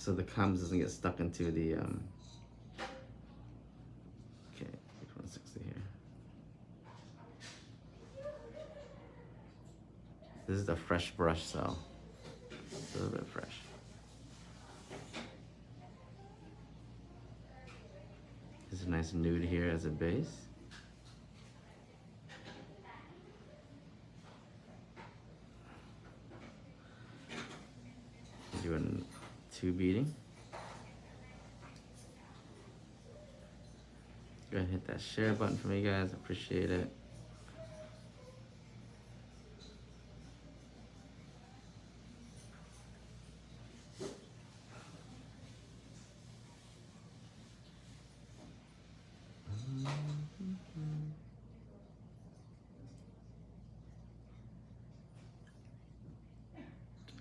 so the comms doesn't get stuck into the okay, 160 here. This is the fresh brush, so it's a little bit fresh. There's a nice nude here as a base. Doing 2 beading. Go ahead and hit that share button for me, guys. Appreciate it.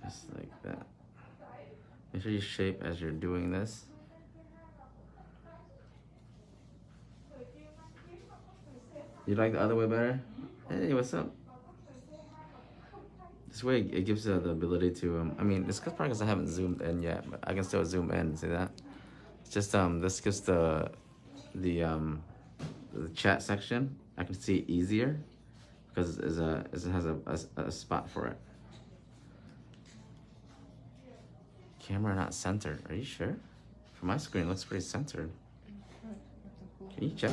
Just like that. Make sure you shape as you're doing this. You like the other way better? Hey, what's up? This way it gives you the ability to, I mean, it's probably because I haven't zoomed in yet, but I can still zoom in, see that? It's just, this gives the chat section, I can see it easier because it has a spot for it. Camera not centered, are you sure? For my screen, it looks pretty centered. Can you check?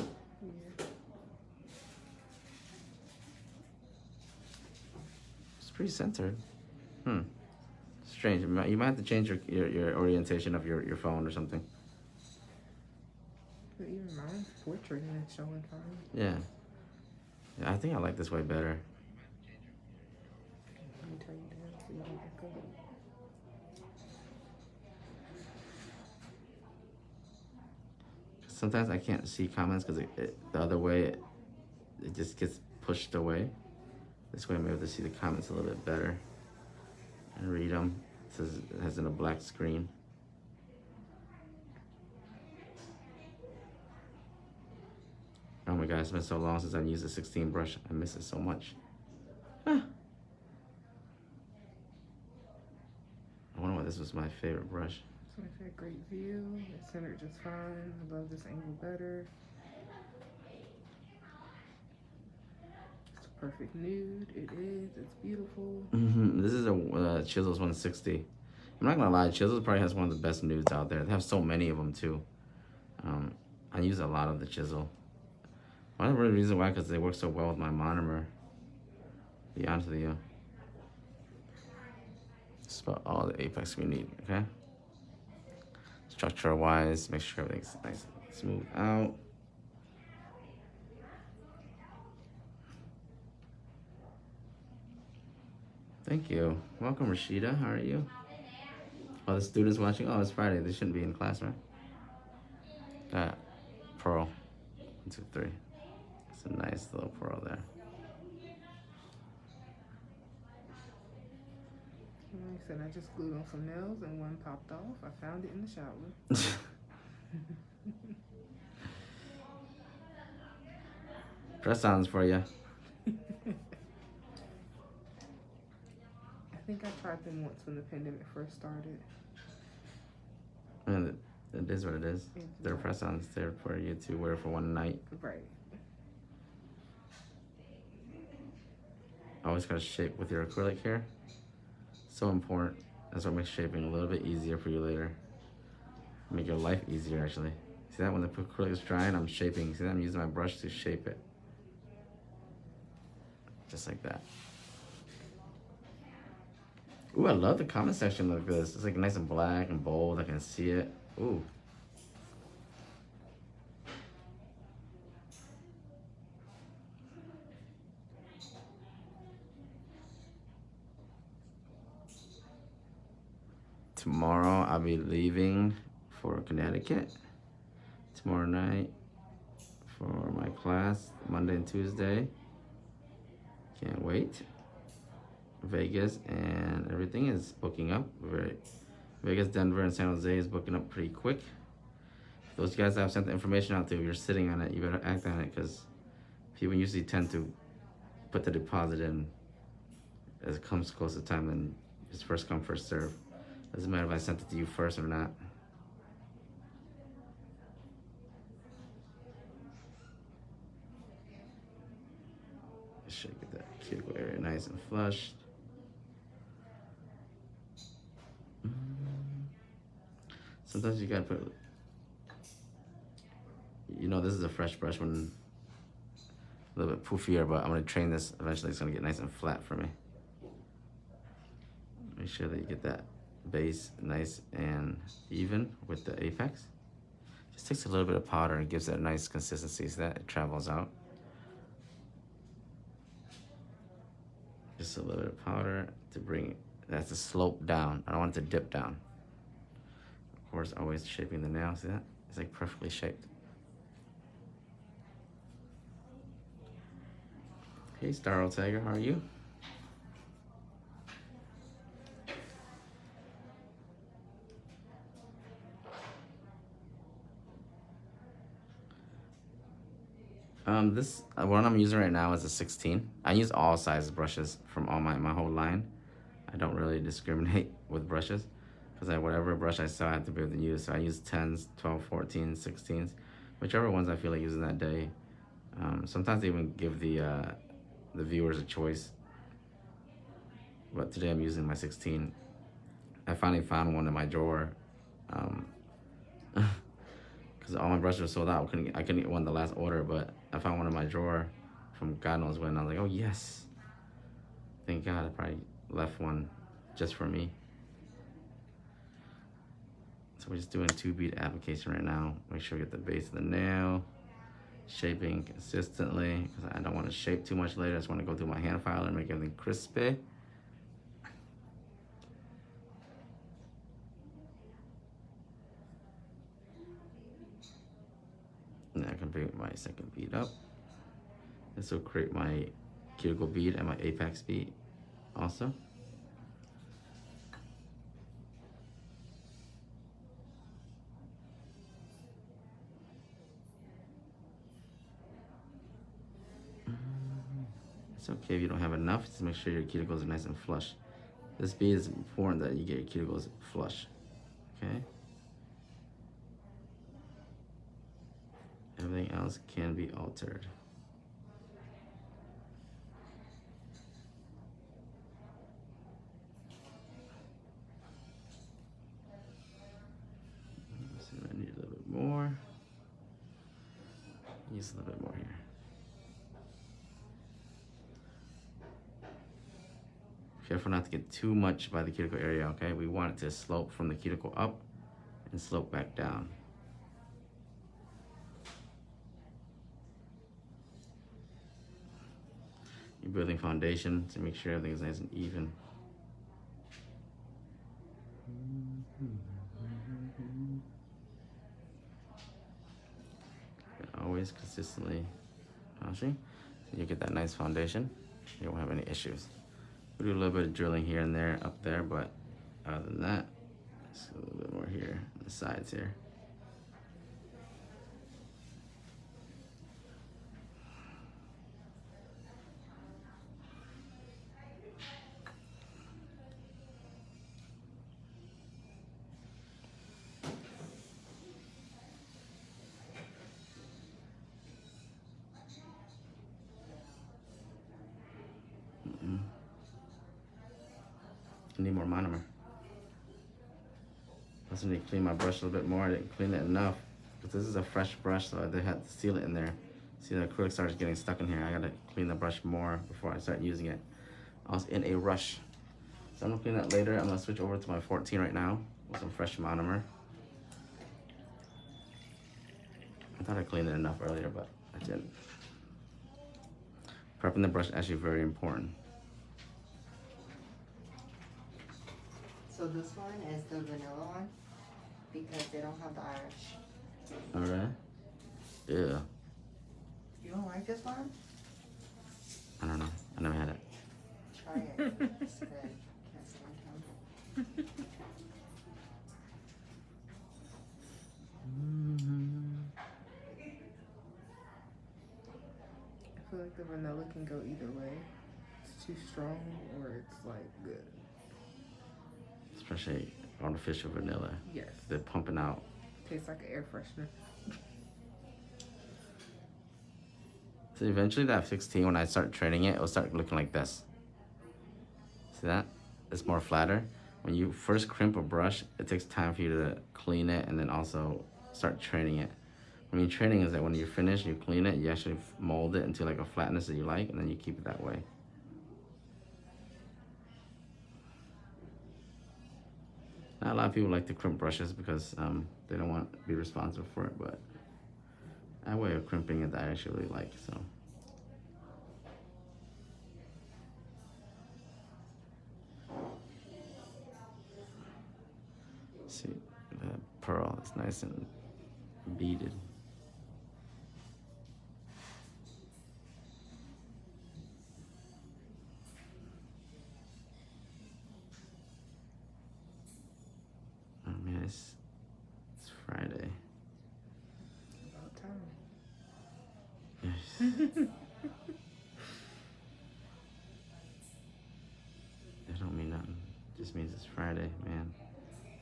Pretty centered. Strange. You might have to change your orientation of your phone or something. But even mine's portrait and it's showing fine. Yeah. I think I like this way better. Let me turn you down so you don't echo. Sometimes I can't see comments because the other way it just gets pushed away. This way I'm able to see the comments a little bit better and read them. It says it has in a black screen. Oh my god, it's been so long since I've used a 16 brush. I miss it so much. I wonder why this was my favorite brush. So it's a great view. It's centered just fine. I love this angle better. Perfect nude. It is. It's beautiful. This is a Chisels 160. I'm not gonna lie, Chisels probably has one of the best nudes out there. They have so many of them too. I use a lot of the Chisel. One of the reasons why, because they work so well with my monomer. To be honest with you. Just about all the apex we need. Okay. Structure wise, make sure everything's nice and smooth out. Thank you. Welcome, Rashida. How are you? Oh, the students watching. Oh, it's Friday. They shouldn't be in class, right? Pearl. 1, 2, 3. It's a nice little pearl there. Like I said, I just glued on some nails and one popped off. I found it in the shower. Press-ons for you. I think I tried them once when the pandemic first started. And it is what it is. They're press-ons. They're for you to wear for one night. Right. Always gotta shape with your acrylic here. So important. That's what makes shaping a little bit easier for you later. Make your life easier, actually. See that when the acrylic is drying, I'm shaping. See that I'm using my brush to shape it. Just like that. Ooh, I love the comment section like this. It's like nice and black and bold. I can see it. Ooh. Tomorrow I'll be leaving for Connecticut. Tomorrow night for my class, Monday and Tuesday. Can't wait. Vegas and everything is booking up. Vegas, Denver, and San Jose is booking up pretty quick. Those guys that I've sent the information out to, if you're sitting on it, you better act on it because people usually tend to put the deposit in as it comes close to time, then it's first come, first serve. Doesn't matter if I sent it to you first or not. Should get that cuticle area nice and flushed. Sometimes you gotta put, you know, this is a fresh brush one, a little bit poofier, but I'm gonna train this. Eventually it's gonna get nice and flat for me. Make sure that you get that base nice and even with the apex. Just takes a little bit of powder and gives that nice consistency so that it travels out. Just a little bit of powder to bring that's the slope down. I don't want it to dip down. Of course, always shaping the nail. See that? It's like perfectly shaped. Hey, Star Old Tiger, how are you? This one I'm using right now is a 16. I use all size brushes from all my whole line. I don't really discriminate with brushes because whatever brush I saw I have to be able to use. So I use 10s, 12, 14s, 16s, whichever ones I feel like using that day. Sometimes they even give the viewers a choice. But today I'm using my 16. I finally found one in my drawer. Because all my brushes were sold out. I couldn't get one the last order, but I found one in my drawer from God knows when. I was like, oh yes. Thank God I probably left one just for me. So we're just doing 2 bead application right now. Make sure we get the base of the nail. Shaping consistently, because I don't want to shape too much later. I just want to go through my hand file and make everything crispy. And I can bring my second bead up. This will create my cuticle bead and my apex bead also. It's okay if you don't have enough, just make sure your cuticles are nice and flush. This bead is important that you get your cuticles flush, okay? Everything else can be altered. So I need a little bit more. Use a little bit more here. Careful not to get too much by the cuticle area, okay? We want it to slope from the cuticle up and slope back down. You're building foundation to make sure everything is nice and even. Always consistently washing. So you get that nice foundation. You won't have any issues. We do a little bit of drilling here and there up there, but other than that, just a little bit more here on the sides here. I need more monomer. I also need to clean my brush a little bit more. I didn't clean it enough because this is a fresh brush, so I had to seal it in there. See, the acrylic starts getting stuck in here. I gotta clean the brush more before I start using it. I was in a rush. So I'm gonna clean that later. I'm gonna switch over to my 14 right now with some fresh monomer. I thought I cleaned it enough earlier, but I didn't. Prepping the brush is actually very important. So this one is the vanilla one because they don't have the Irish. Alright. Yeah. You don't like this one? I don't know. I never had it. Try it. It's good. Can't stand him. I feel like the vanilla can go either way. It's too strong or it's like good. Especially artificial vanilla. Yes. They're pumping out. Tastes like an air freshener. So eventually that 16, when I start training it, it'll start looking like this. See that? It's more flatter. When you first crimp a brush, it takes time for you to clean it and then also start training it. I mean, training is that when you're finished, you clean it, you actually mold it into like a flatness that you like, and then you keep it that way. Not a lot of people like to crimp brushes because they don't want to be responsible for it, but that way of crimping it that I actually really like, so. See, that pearl is nice and beaded. Oh man, it's Friday. About time. Yes. That don't mean nothing. It just means it's Friday, man.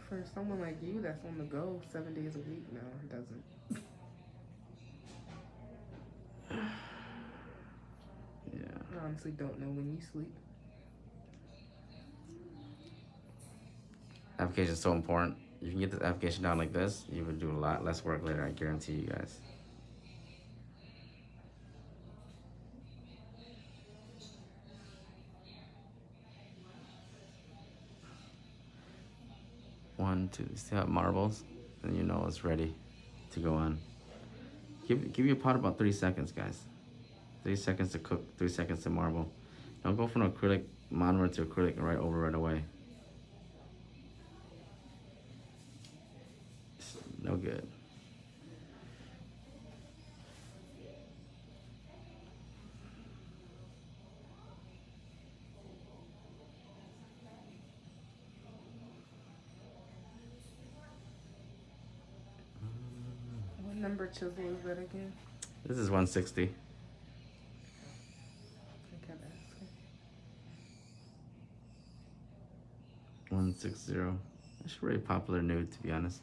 For someone like you that's on the go 7 days a week, no, it doesn't. Yeah. I honestly don't know when you sleep. Application is so important. If you can get this application down like this, you would do a lot less work later, I guarantee you guys. One, two, see how it marbles? And you know it's ready to go on. Give your pot about 3 seconds, guys. 3 seconds to cook, 3 seconds to marble. Don't go from acrylic monomer to acrylic right over right away. It's no good. What number chisel is that again? This is 160. I kept asking. 160. It's a very popular nude, to be honest.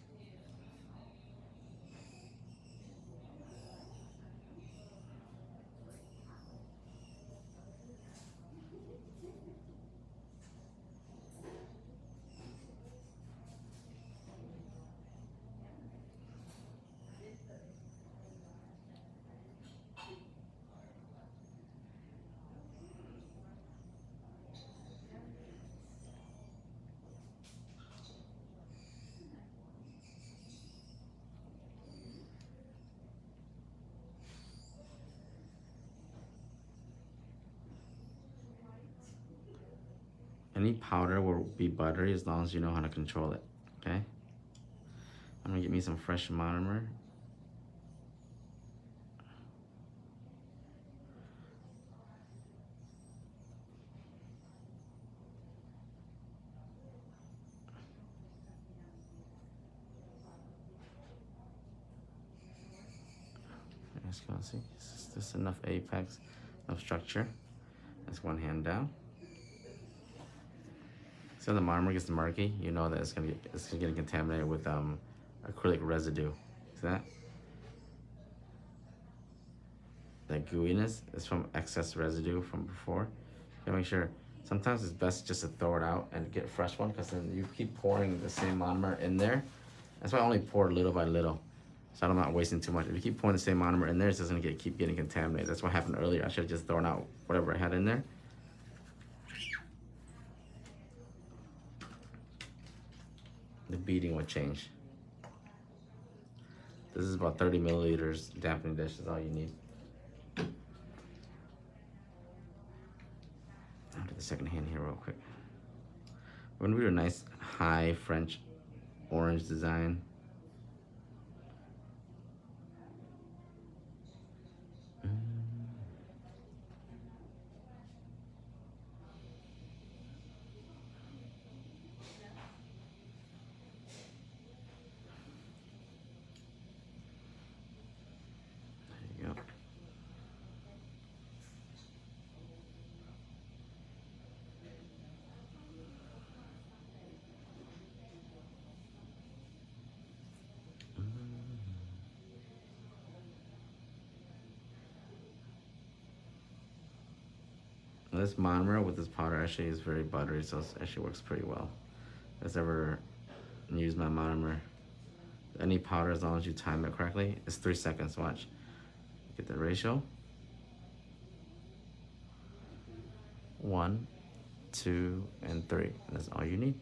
Any powder will be buttery as long as you know how to control it, okay? I'm gonna get me some fresh monomer. Let's go see. Is this enough apex, enough structure? That's one hand down. So the monomer gets murky, you know that it's gonna get contaminated with acrylic residue. See that? That gooiness is from excess residue from before. You gotta make sure. Sometimes it's best just to throw it out and get a fresh one, because then you keep pouring the same monomer in there. That's why I only pour little by little, so I'm not wasting too much. If you keep pouring the same monomer in there, it's just gonna keep getting contaminated. That's what happened earlier. I should have just thrown out whatever I had in there. The beading would change. This is about 30 milliliters dampening dish is all you need. I'll do the second hand here real quick. We're gonna do a nice high French orange design. There you go. this monomer with this powder actually is very buttery, so it actually works pretty well. If I've ever used my monomer, any powder, as long as you time it correctly, it's 3 seconds. Watch. Get the ratio. 1, 2, and 3. And that's all you need.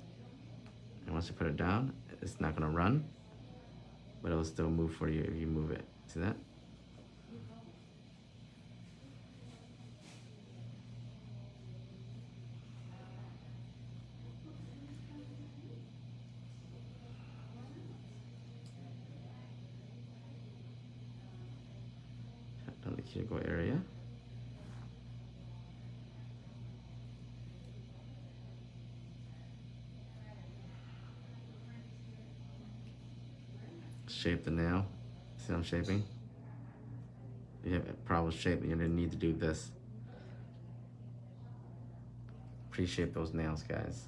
And once you put it down, it's not gonna run, but it'll still move for you if you move it. See that? Down the cuticle area. Shape the nail. See what I'm shaping? If you have a problem shaping, you're gonna need to do this. Pre-shape those nails, guys.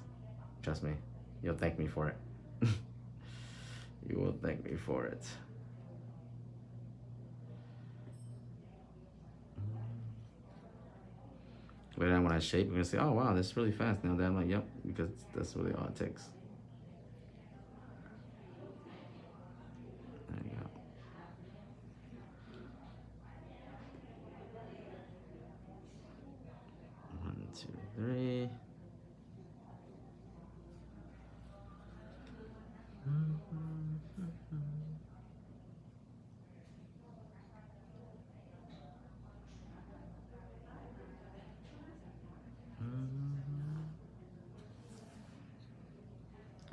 Trust me. You'll thank me for it. You will thank me for it. But then when I shape, you're gonna say, oh wow, this is really fast. Now that I'm like, yep, because that's really all it takes. There you go. One, two, three.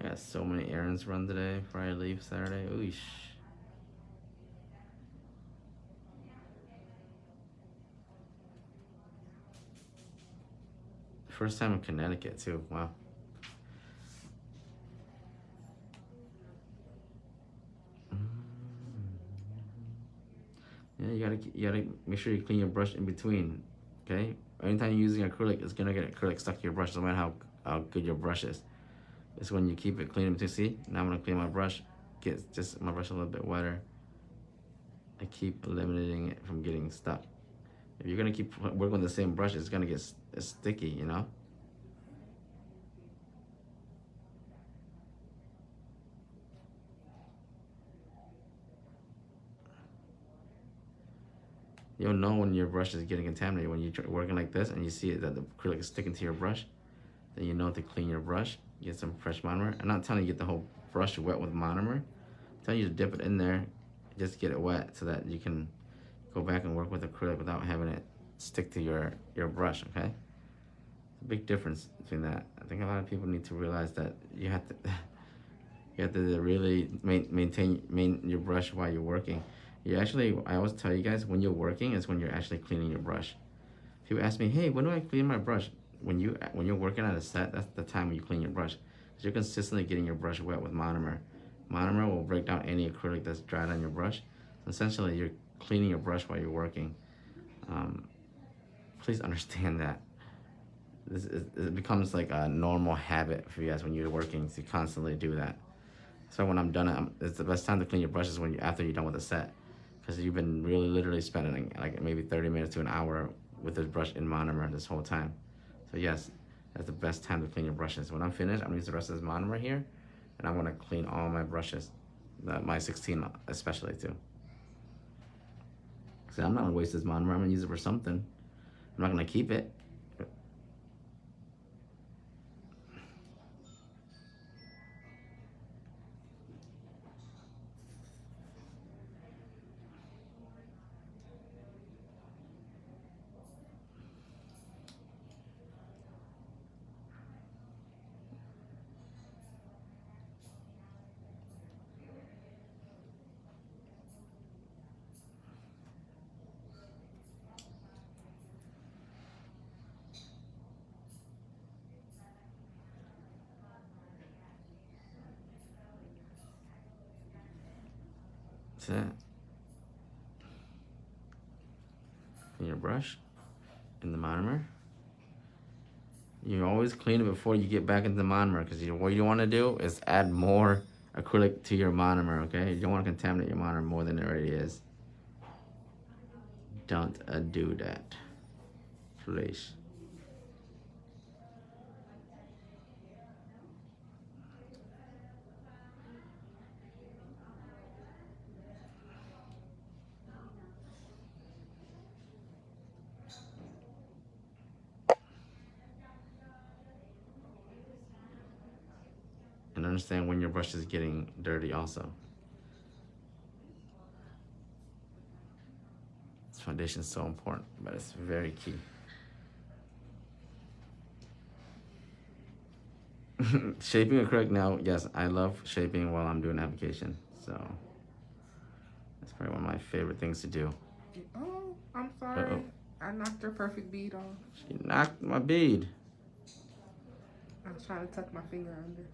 I got so many errands run today before I leave Saturday. Oosh. First time in Connecticut too. Wow. Yeah, you gotta make sure you clean your brush in between. Okay. Anytime you're using acrylic, it's gonna get acrylic stuck to your brush, no matter how good your brush is. It's when you keep it clean in between. See, now I'm gonna clean my brush. Get just my brush a little bit wetter. I keep eliminating it from getting stuck. If you're gonna keep working with the same brush, it's gonna get sticky, you know. You'll know when your brush is getting contaminated when you're working like this and you see that the acrylic is sticking to your brush. Then you know to clean your brush. Get some fresh monomer. I'm not telling you to get the whole brush wet with monomer. I'm telling you to dip it in there, just get it wet so that you can go back and work with acrylic without having it stick to your brush. Okay. It's a big difference between that. I think a lot of people need to realize that you have to really maintain your brush while you're working. I always tell you guys, when you're working is when you're actually cleaning your brush. People ask me, hey, when do I clean my brush? When you're working on a set, that's the time when you clean your brush. Because you're consistently getting your brush wet with monomer. Monomer will break down any acrylic that's dried on your brush. Essentially, you're cleaning your brush while you're working. Please understand that. It becomes like a normal habit for you guys when you're working to constantly do that. So when I'm done, it's the best time to clean your brushes after you're done with the set. Because you've been really literally spending like maybe 30 minutes to an hour with this brush in monomer this whole time. So yes, that's the best time to clean your brushes. When I'm finished, I'm gonna use the rest of this monomer here, and I'm gonna clean all my brushes, my 16 especially too. So I'm not gonna waste this monomer. I'm gonna use it for something. I'm not gonna keep it. That's it. Clean your brush in the monomer. You always clean it before you get back into the monomer, because what you want to do is add more acrylic to your monomer, okay? You don't want to contaminate your monomer more than it already is. Don't do that, please. understand when your brush is getting dirty also. This foundation is so important, but it's very key. Shaping acrylic now, yes, I love shaping while I'm doing application. So that's probably one of my favorite things to do. Oh, I'm sorry. Uh-oh. I knocked her perfect bead off. She knocked my bead. I was trying to tuck my finger under.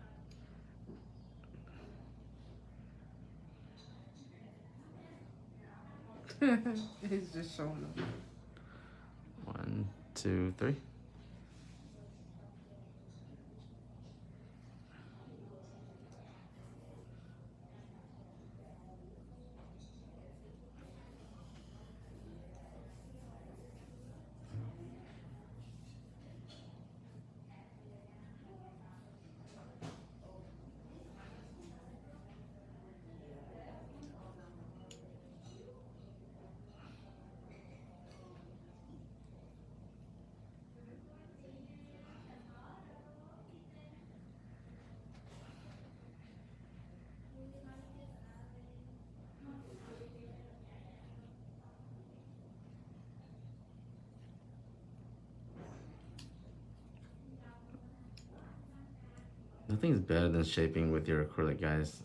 It's just showing up. 1, 2, 3. Nothing's better than shaping with your acrylic, guys.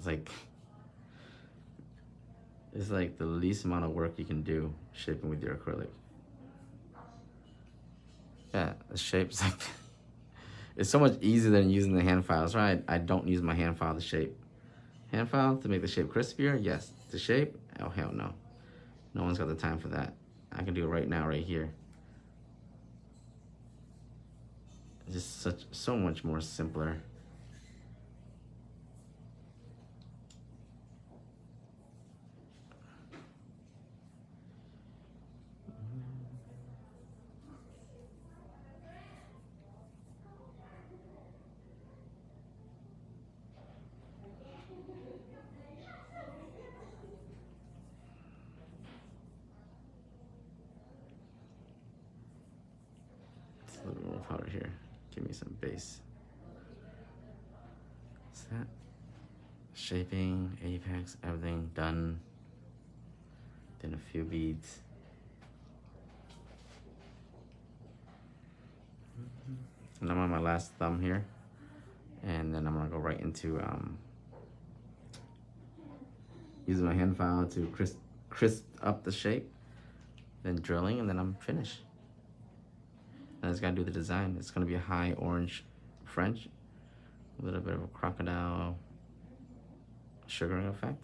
It's like the least amount of work you can do shaping with your acrylic. Yeah, the shape's like it's so much easier than using the hand files, right? I don't use my hand file to shape. Hand file to make the shape crispier, yes. To shape, oh hell no. No one's got the time for that. I can do it right now, right here. It's just so much more simpler. A little bit more powder here. Give me some base. What's that? Shaping, apex, everything done. Then a few beads. And I'm on my last thumb here. And then I'm gonna go right into using my hand file to crisp up the shape. Then drilling, and then I'm finished. I just gotta do the design. It's gonna be a high orange French, a little bit of a crocodile sugaring effect.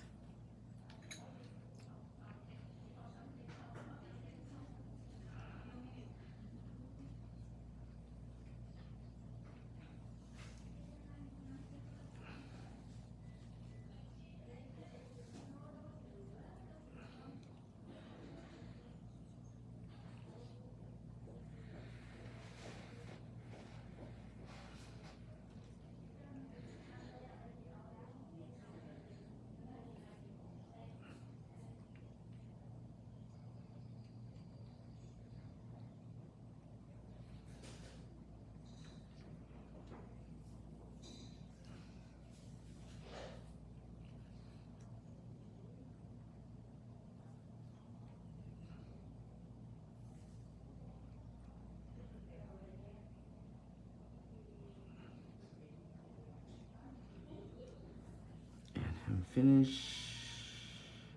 And finish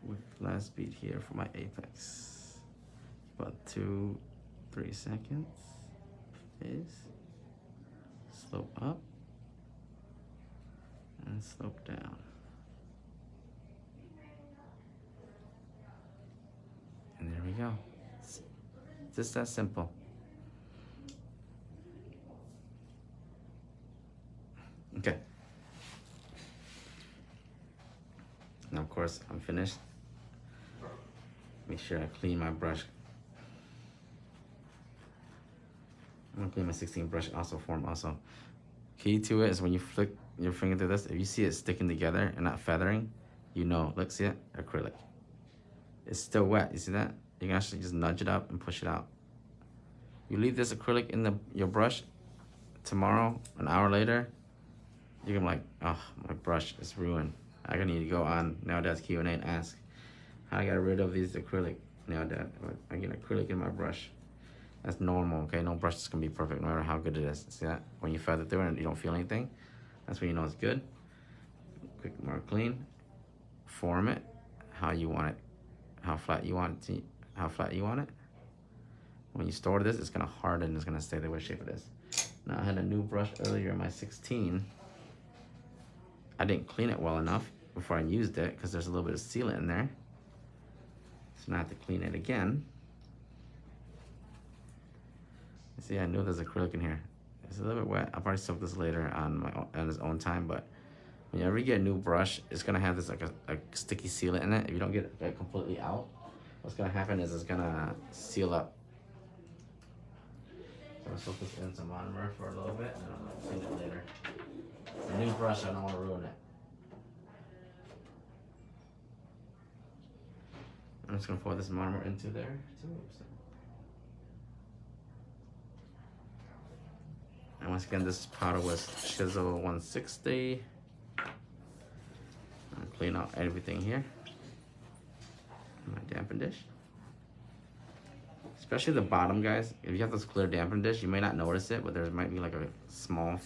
with last bead here for my apex. About 2-3 seconds. Is slope up and slope down. And there we go. It's just that simple. Okay. Now, of course, I'm finished. Make sure I clean my brush. I'm gonna clean my 16 brush also form also. Key to it is when you flick your finger through this, if you see it sticking together and not feathering, you know, look, see it? Acrylic. It's still wet, you see that? You can actually just nudge it up and push it out. You leave this acrylic in your brush tomorrow, an hour later, You're gonna be like, oh, my brush is ruined. I'm gonna need to go on Nail Dad's Q&A and ask how I get rid of these acrylic nail dad. I get acrylic in my brush. That's normal, okay? No brush is gonna be perfect no matter how good it is. See that? When you feather through it and you don't feel anything, that's when you know it's good. Quick, more clean. Form it how you want it, how flat you want it. How flat you want it. When you store this, it's gonna harden. It's gonna stay the way shape it is. Now I had a new brush earlier in my 16. I didn't clean it well enough before I used it because there's a little bit of sealant in there. So now I have to clean it again. See, I knew there's acrylic in here. It's a little bit wet. I'll probably soak this later on its own time, but whenever you get a new brush, it's gonna have this like a sticky sealant in it. If you don't get it completely out, what's gonna happen is it's gonna seal up. So I'll soak this in some monomer for a little bit, and I'll clean it later. It's a new brush, I don't wanna ruin it. I'm just gonna pour this monomer into there too. And once again, this powder was Chisel 160. I'll clean out everything here. My dampen dish. Especially the bottom, guys. If you have this clear dampen dish, you may not notice it, but there might be like a small,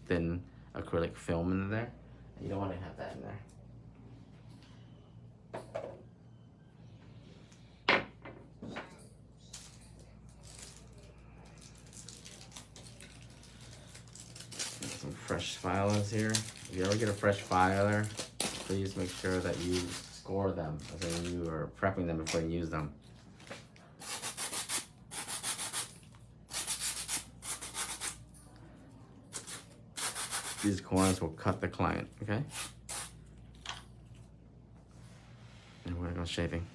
thin acrylic film in there. You don't want to have that in there. Some fresh filers here. If you ever get a fresh filer, please make sure that you score them as in you are prepping them before you use them. These corners will cut the client, okay? And we're gonna go shaping.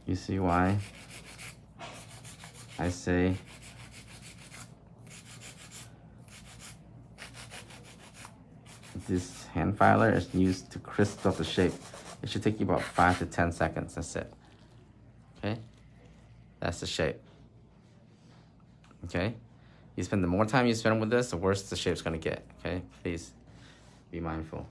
You see why I say this hand filer is used to crisp up the shape. It should take you about 5 to 10 seconds. That's it. Okay? That's the shape. Okay? You spend the more time you spend with this, the worse the shape's gonna get. Okay? Please be mindful.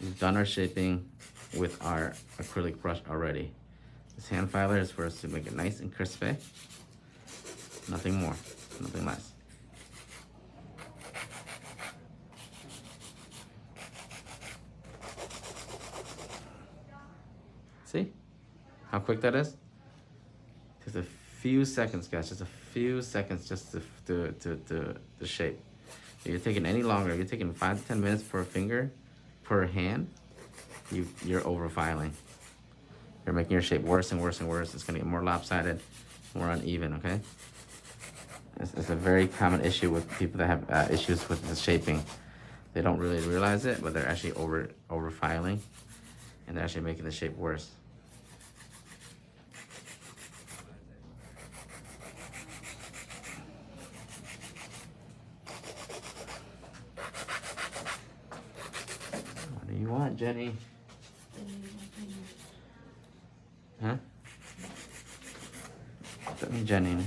We've done our shaping with our acrylic brush already. This hand filer is for us to make it nice and crispy. Nothing more, nothing less. See how quick that is? Just a few seconds, guys. Just a few seconds just to shape. If you're taking any longer, if you're taking 5 to 10 minutes per finger, per hand, you're over filing. You're making your shape worse and worse and worse. It's gonna get more lopsided, more uneven, okay? It's a very common issue with people that have issues with the shaping. They don't really realize it, but they're actually over filing, and they're actually making the shape worse. What do you want, Jenny? Huh? Tell me, Jenny.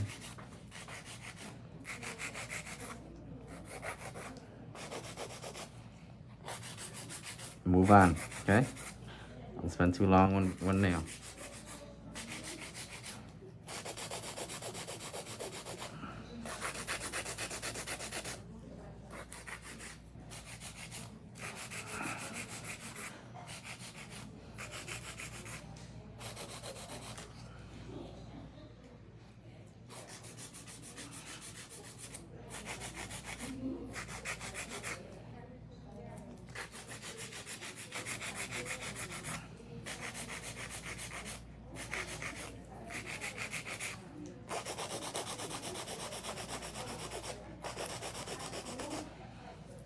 Move on, okay? Don't spend too long on one nail.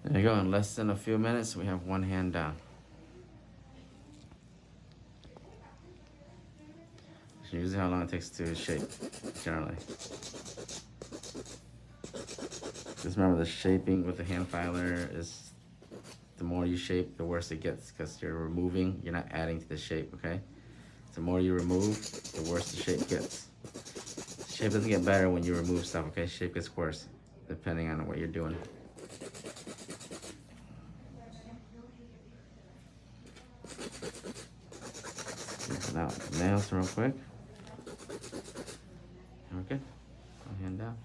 There you go, in less than a few minutes, we have one hand down. That's usually how long it takes to shape, generally. Just remember the shaping with the hand filer is the more you shape, the worse it gets because you're removing, you're not adding to the shape, okay? The more you remove, the worse the shape gets. The shape doesn't get better when you remove stuff, okay? Shape gets worse depending on what you're doing. Now, nails real quick. Okay, I'll hand down.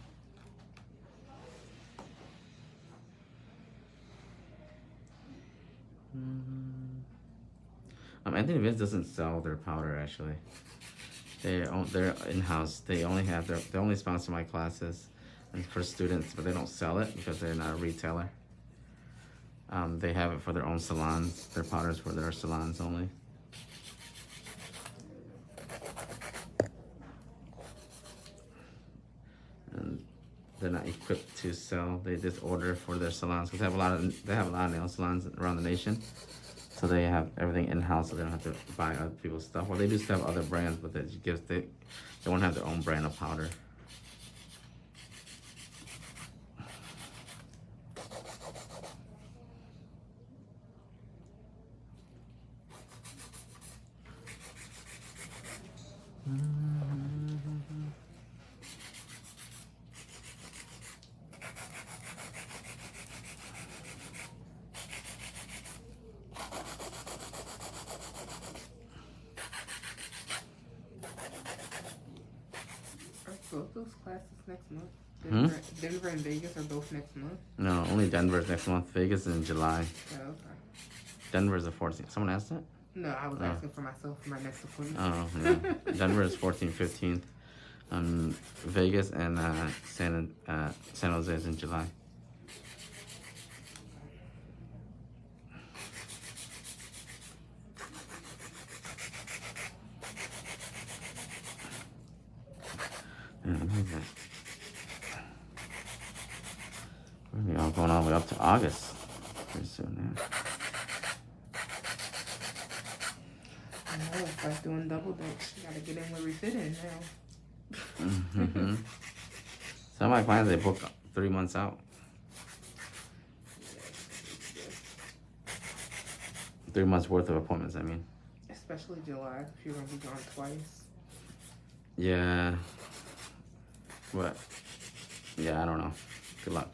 Anthony Vince doesn't sell their powder actually. They're in-house. They only sponsor my classes and for students, but they don't sell it because they're not a retailer. They have it for their own salons. Their powders for their salons only. And they're not equipped to sell. They just order for their salons because they have a lot of nail salons around the nation. So they have everything in-house, so they don't have to buy other people's stuff. Well, they do still have other brands, but they won't have their own brand of powder. Both those classes next month. Denver and Vegas are both next month. No, only Denver's next month. Vegas is in July. Oh, okay. Denver's the 14th. Someone asked that? No, I was asking for myself for my next appointment. Oh, yeah. Denver is 14th, 15th. Vegas and San Jose is in July. We're all going all the way up to August pretty soon. Yeah. I know, it's like doing double dutch. You gotta get in where we fit in now. Some of my clients, they book 3 months out. 3 months worth of appointments, I mean. Especially July, if you're gonna be gone twice. Yeah. What? Yeah, I don't know. Good luck.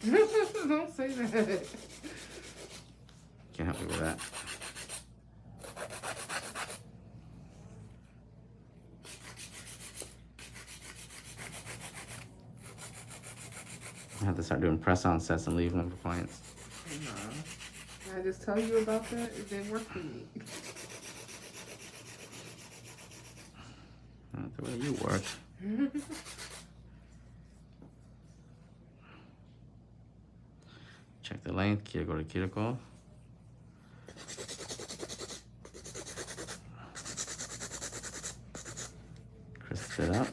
Don't say that. Can't help you with that. I have to start doing press-on sets and leaving them for clients. Nah. Can I just tell you about that? It didn't work for me. Not the way you work. Check the length, cuticle to cuticle. Crisp it up.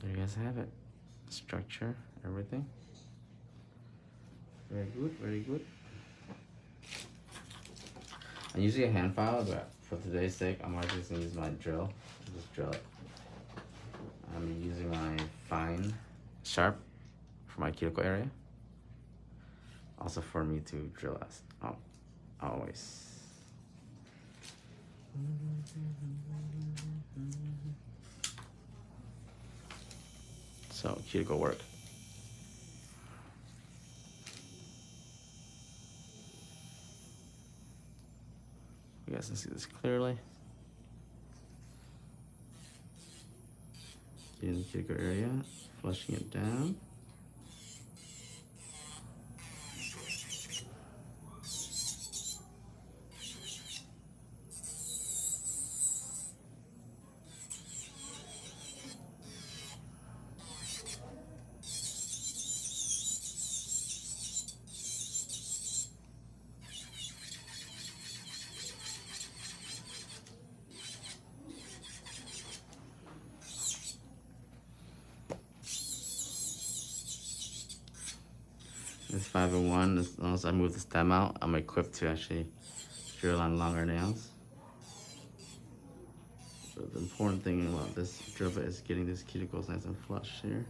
There you guys have it. Structure, everything. Very good, very good. I usually a hand file, but for today's sake, I'm actually just gonna use my drill. Just drill it. I'm using my fine sharp for my cuticle area. Also for me to drill us always. So cuticle work. You guys can see this clearly. In the cuticle area, flushing it down. 5-in-1. As long as I move the stem out, I'm equipped to actually drill on longer nails. But the important thing about this drill bit is getting these cuticles nice and flush here.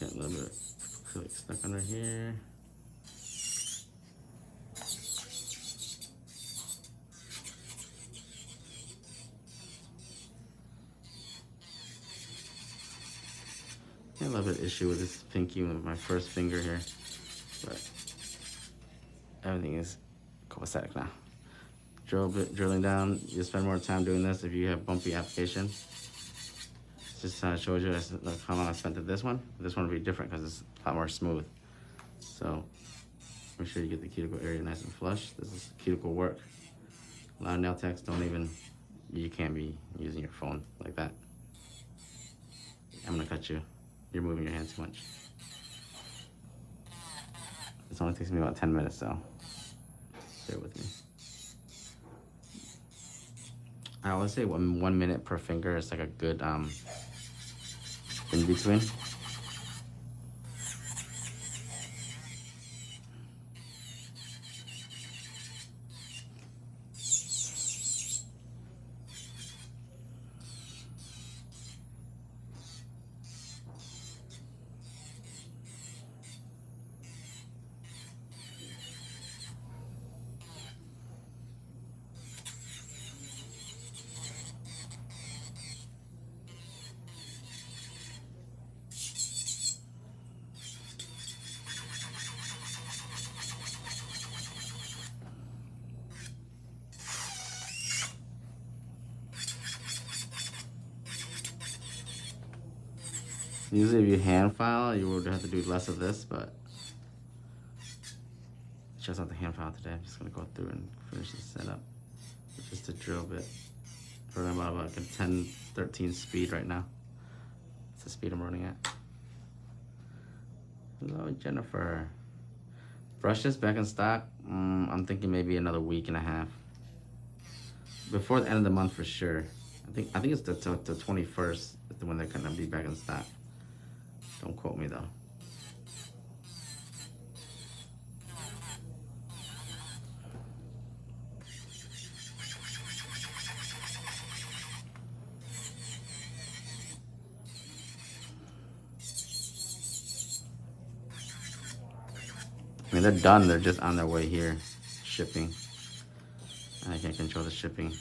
Get a little bit of acrylic stuck under here. I have a little bit of issue with this pinky with my first finger here, but everything is copacetic now. Drilling down, you spend more time doing this if you have bumpy application. Just shows you how long I spent at this one. This one will be different because it's a lot more smooth. So make sure you get the cuticle area nice and flush. This is cuticle work. A lot of nail techs you can't be using your phone like that. I'm gonna cut you. You're moving your hand too much. This only takes me about 10 minutes, so bear with me. I always say 1 minute per finger is like a good in between. Usually if you hand file, you would have to do less of this, but it's just not the hand file today. I'm just gonna go through and finish the setup. It's just a drill bit. We're running about like a 10, 13 speed right now. That's the speed I'm running at. Hello, Jennifer. Brushes back in stock. I'm thinking maybe another week and a half. Before the end of the month for sure. I think it's the 21st is when they're gonna be back in stock. Don't quote me though. I mean, they're done. They're just on their way here, shipping. I can't control the shipping.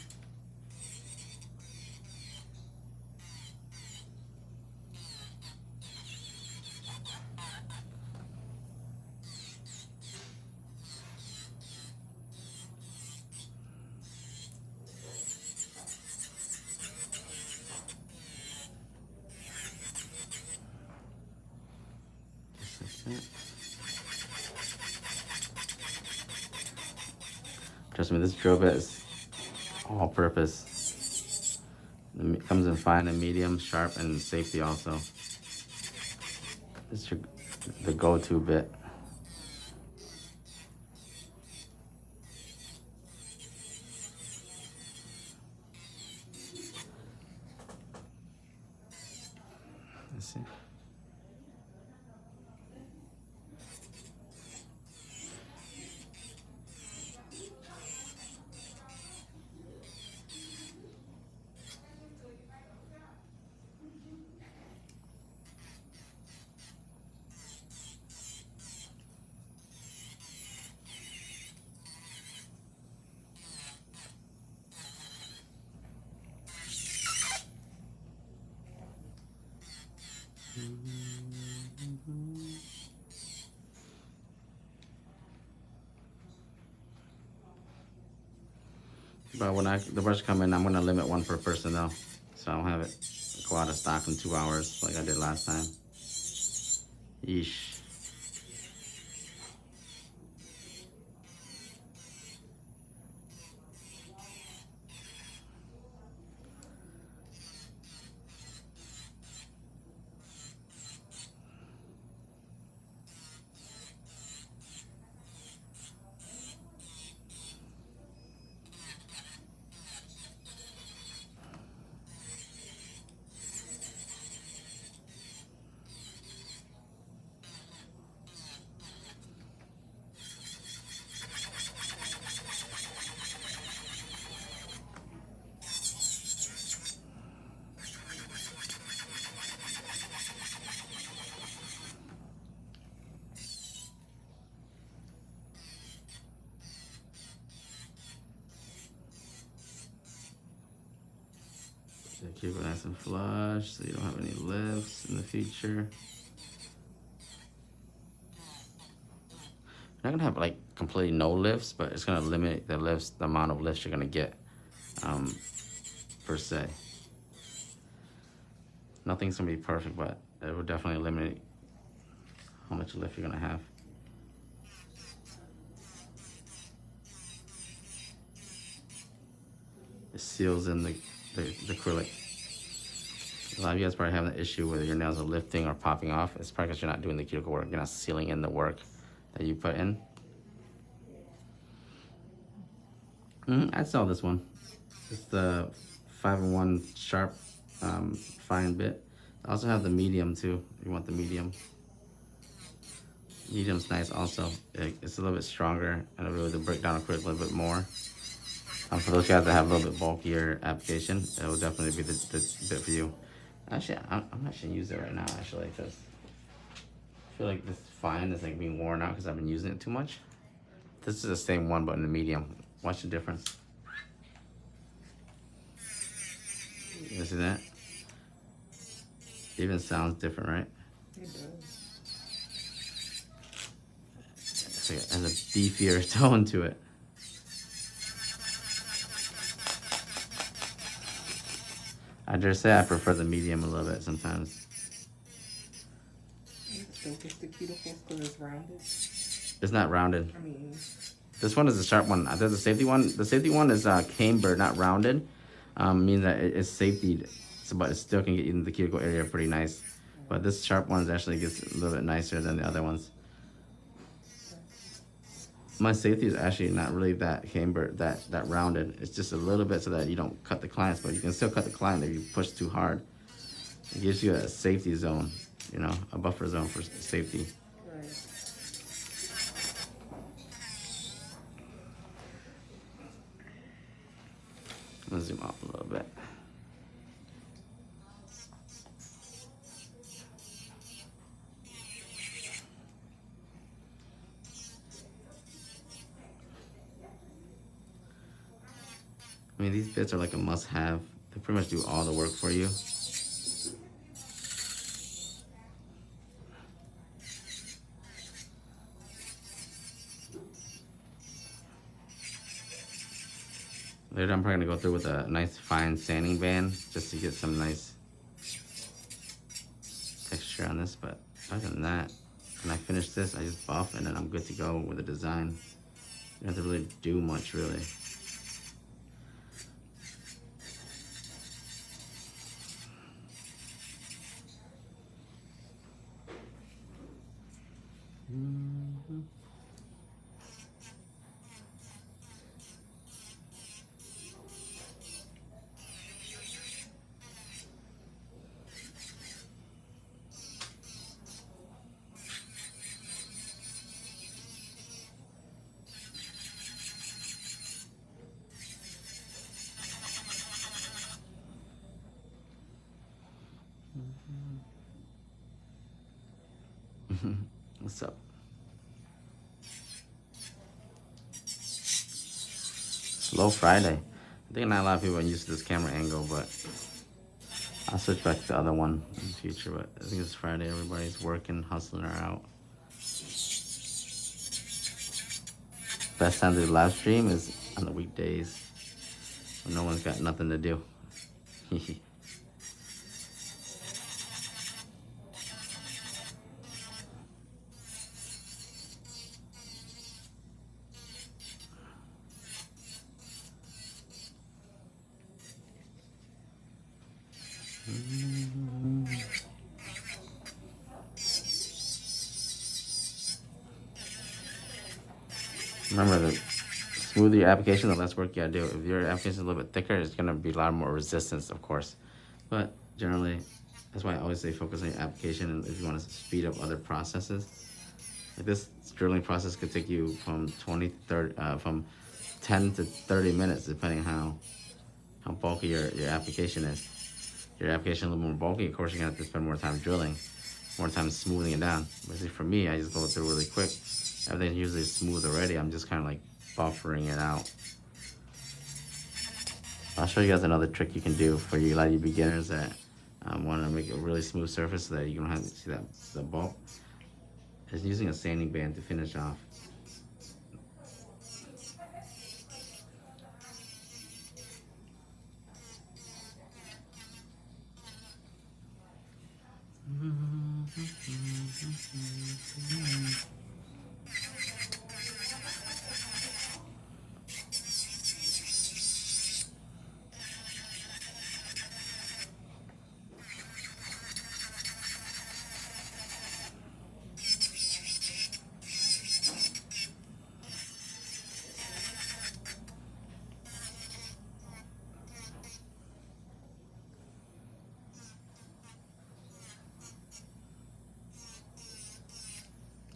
Trust me, this drill bit is all purpose. It comes in fine and medium, sharp, and safety also. It's the go-to bit. Let's see. But when the brush come in, I'm gonna limit one per person though, so I don't have it go out of stock in 2 hours like I did last time. Yeesh. Keep it nice and flush so you don't have any lifts in the future. You're not gonna have like completely no lifts, but it's gonna limit the lifts, the amount of lifts you're gonna get, per se. Nothing's gonna be perfect, but it will definitely eliminate how much lift you're gonna have. It seals in the acrylic. A lot of you guys probably have an issue where your nails are lifting or popping off. It's probably because you're not doing the cuticle work. You're not sealing in the work that you put in. I'd sell this one. It's the 5-in-1 sharp fine bit. I also have the medium too, if you want the medium. Medium's nice also. It's a little bit stronger and it'll really break down acrylic a little bit more. For those guys that have a little bit bulkier application, it will definitely be the bit for you. Actually, I'm actually gonna use it right now actually, because I feel like this fine is like being worn out because I've been using it too much. This is the same one but in the medium. Watch the difference. You see that? It even sounds different, right? It does. It's like it has a beefier tone to it. I just say I prefer the medium a little bit sometimes. So it's the cuticles because it's rounded. It's not rounded. I mean, this one is the sharp one. There's the safety one. The safety one is cambered, not rounded. Means that it's safety, so, but it still can get you in the cuticle area pretty nice. But this sharp one actually gets a little bit nicer than the other ones. My safety is actually not really that cambered, that rounded. It's just a little bit so that you don't cut the clients, but you can still cut the client if you push too hard. It gives you a safety zone, you know, a buffer zone for safety. right. I'm gonna zoom out a little bit. I mean, these bits are like a must-have. They pretty much do all the work for you. Later, I'm probably gonna go through with a nice fine sanding band just to get some nice texture on this. But other than that, when I finish this, I just buff and then I'm good to go with the design. You don't have to really do much, really. What's up? Slow Friday. I think not a lot of people are used to this camera angle, but I'll switch back to the other one in the future. But I think it's Friday. Everybody's working, hustling her out. Best time to do live stream is on the weekdays. when no one's got nothing to do. Remember, the smoother your application, the less work you gotta do. If your application is a little bit thicker, it's gonna be a lot more resistance, of course. But generally, that's why I always say focus on your application, and if you want to speed up other processes. Like this drilling process could take you from 10 to 30 minutes, depending on how bulky your application is. Your application a little more bulky, of course you're gonna have to spend more time drilling, more time smoothing it down. But see, for me, I just go through really quick. Everything's usually smooth already. I'm just kind of like buffering it out. I'll show you guys another trick you can do for you, a lot of you beginners that want to make a really smooth surface so that you don't have to see that the bulk. Is using a sanding band to finish off.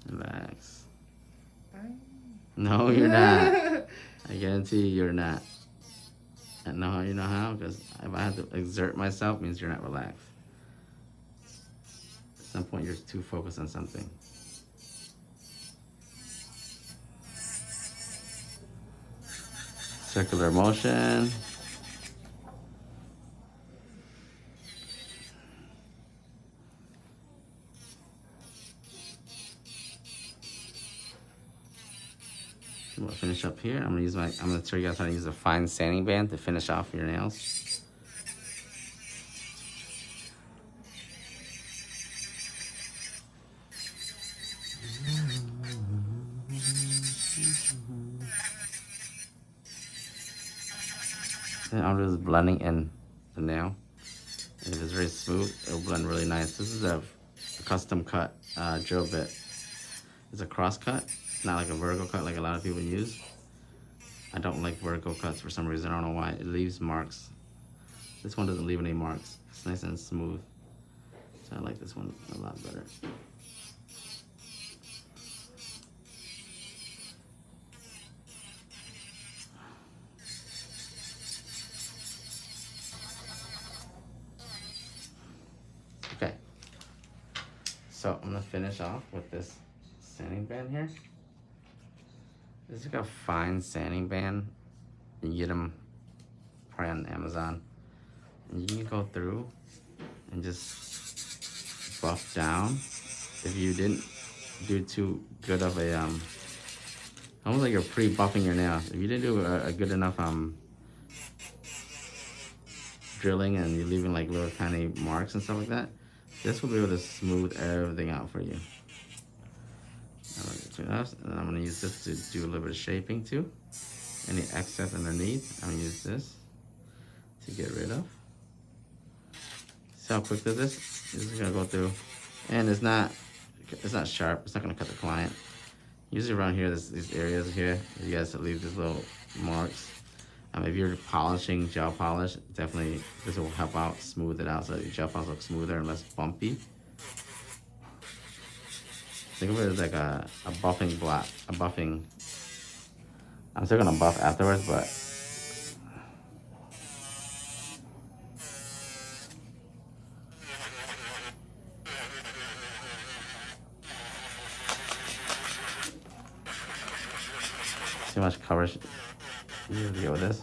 Relax. No, you're not. I guarantee you're not. And know how you know how? Because if I have to exert myself, it means you're not relaxed. At some point, you're too focused on something. Circular motion. We'll finish up here. I'm gonna show you guys how to use a fine sanding band to finish off your nails. And I'm just blending in the nail. And if it's very smooth, it'll blend really nice. This is a custom cut drill bit. It's a cross cut, not like a vertical cut like a lot of people use. I don't like vertical cuts for some reason. I don't know why. It leaves marks. This one doesn't leave any marks. It's nice and smooth. So I like this one a lot better. Okay. So I'm gonna finish off with this sanding band here. This is like a fine sanding band. You can get them probably on Amazon. And you can go through and just buff down. If you didn't do too good of a, almost like you're pre-buffing your nail. If you didn't do a good enough drilling and you're leaving like little tiny marks and stuff like that, this will be able to smooth everything out for you. And then I'm gonna use this to do a little bit of shaping too. Any excess underneath, I'm gonna use this to get rid of. See how quick this is? This is gonna go through, and it's not sharp. It's not gonna cut the client. Usually around here, these areas here, you guys leave these little marks. If you're polishing gel polish, definitely this will help out, smooth it out so that your gel polish looks smoother and less bumpy. Think of it as like a buffing block, a buffing. I'm still gonna buff afterwards, but see how much coverage you have to get with this.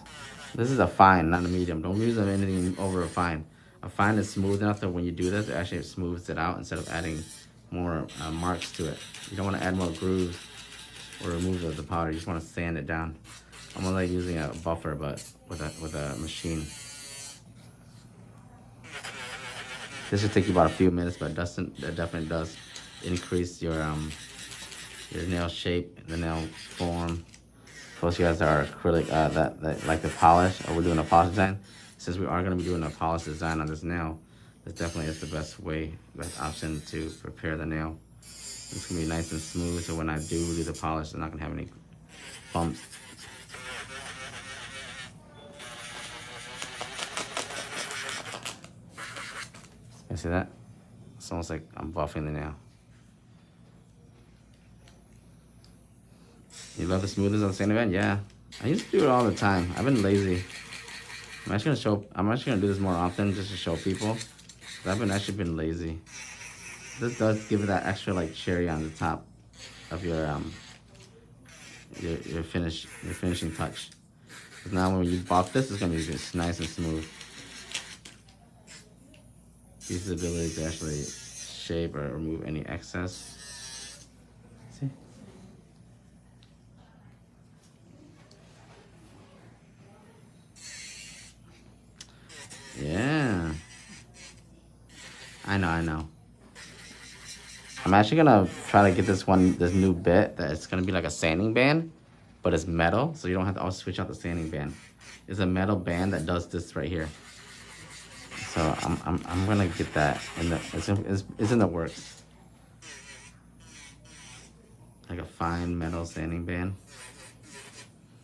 This is a fine, not a medium. Don't use anything over a fine. A fine is smooth enough that when you do this, it actually smooths it out instead of adding more marks to it. You don't want to add more grooves or remove the powder. You just want to sand it down. I'm only using a buffer, but with a machine. This should take you about a few minutes, but it definitely does increase your nail shape, the nail form. Plus, you guys are acrylic that like the polish, or we're doing a polish design. Since we are going to be doing a polish design on this nail, this definitely is the best option to prepare the nail. It's gonna be nice and smooth, so when I do the polish, I'm not gonna have any bumps. You see that? It's almost like I'm buffing the nail. You love the smoothness of the sanding band? Yeah. I used to do it all the time. I've been lazy. I'm actually gonna do this more often just to show people. But I've actually been lazy. This does give it that extra like cherry on the top of your finishing touch. Because now when you buff this, it's gonna be just nice and smooth. Use the ability to actually shape or remove any excess. See? Yeah. I know. I'm actually gonna try to get this new bit that it's gonna be like a sanding band, but it's metal, so you don't have to always switch out the sanding band. It's a metal band that does this right here. So I'm gonna get that it's in the works. Like a fine metal sanding band.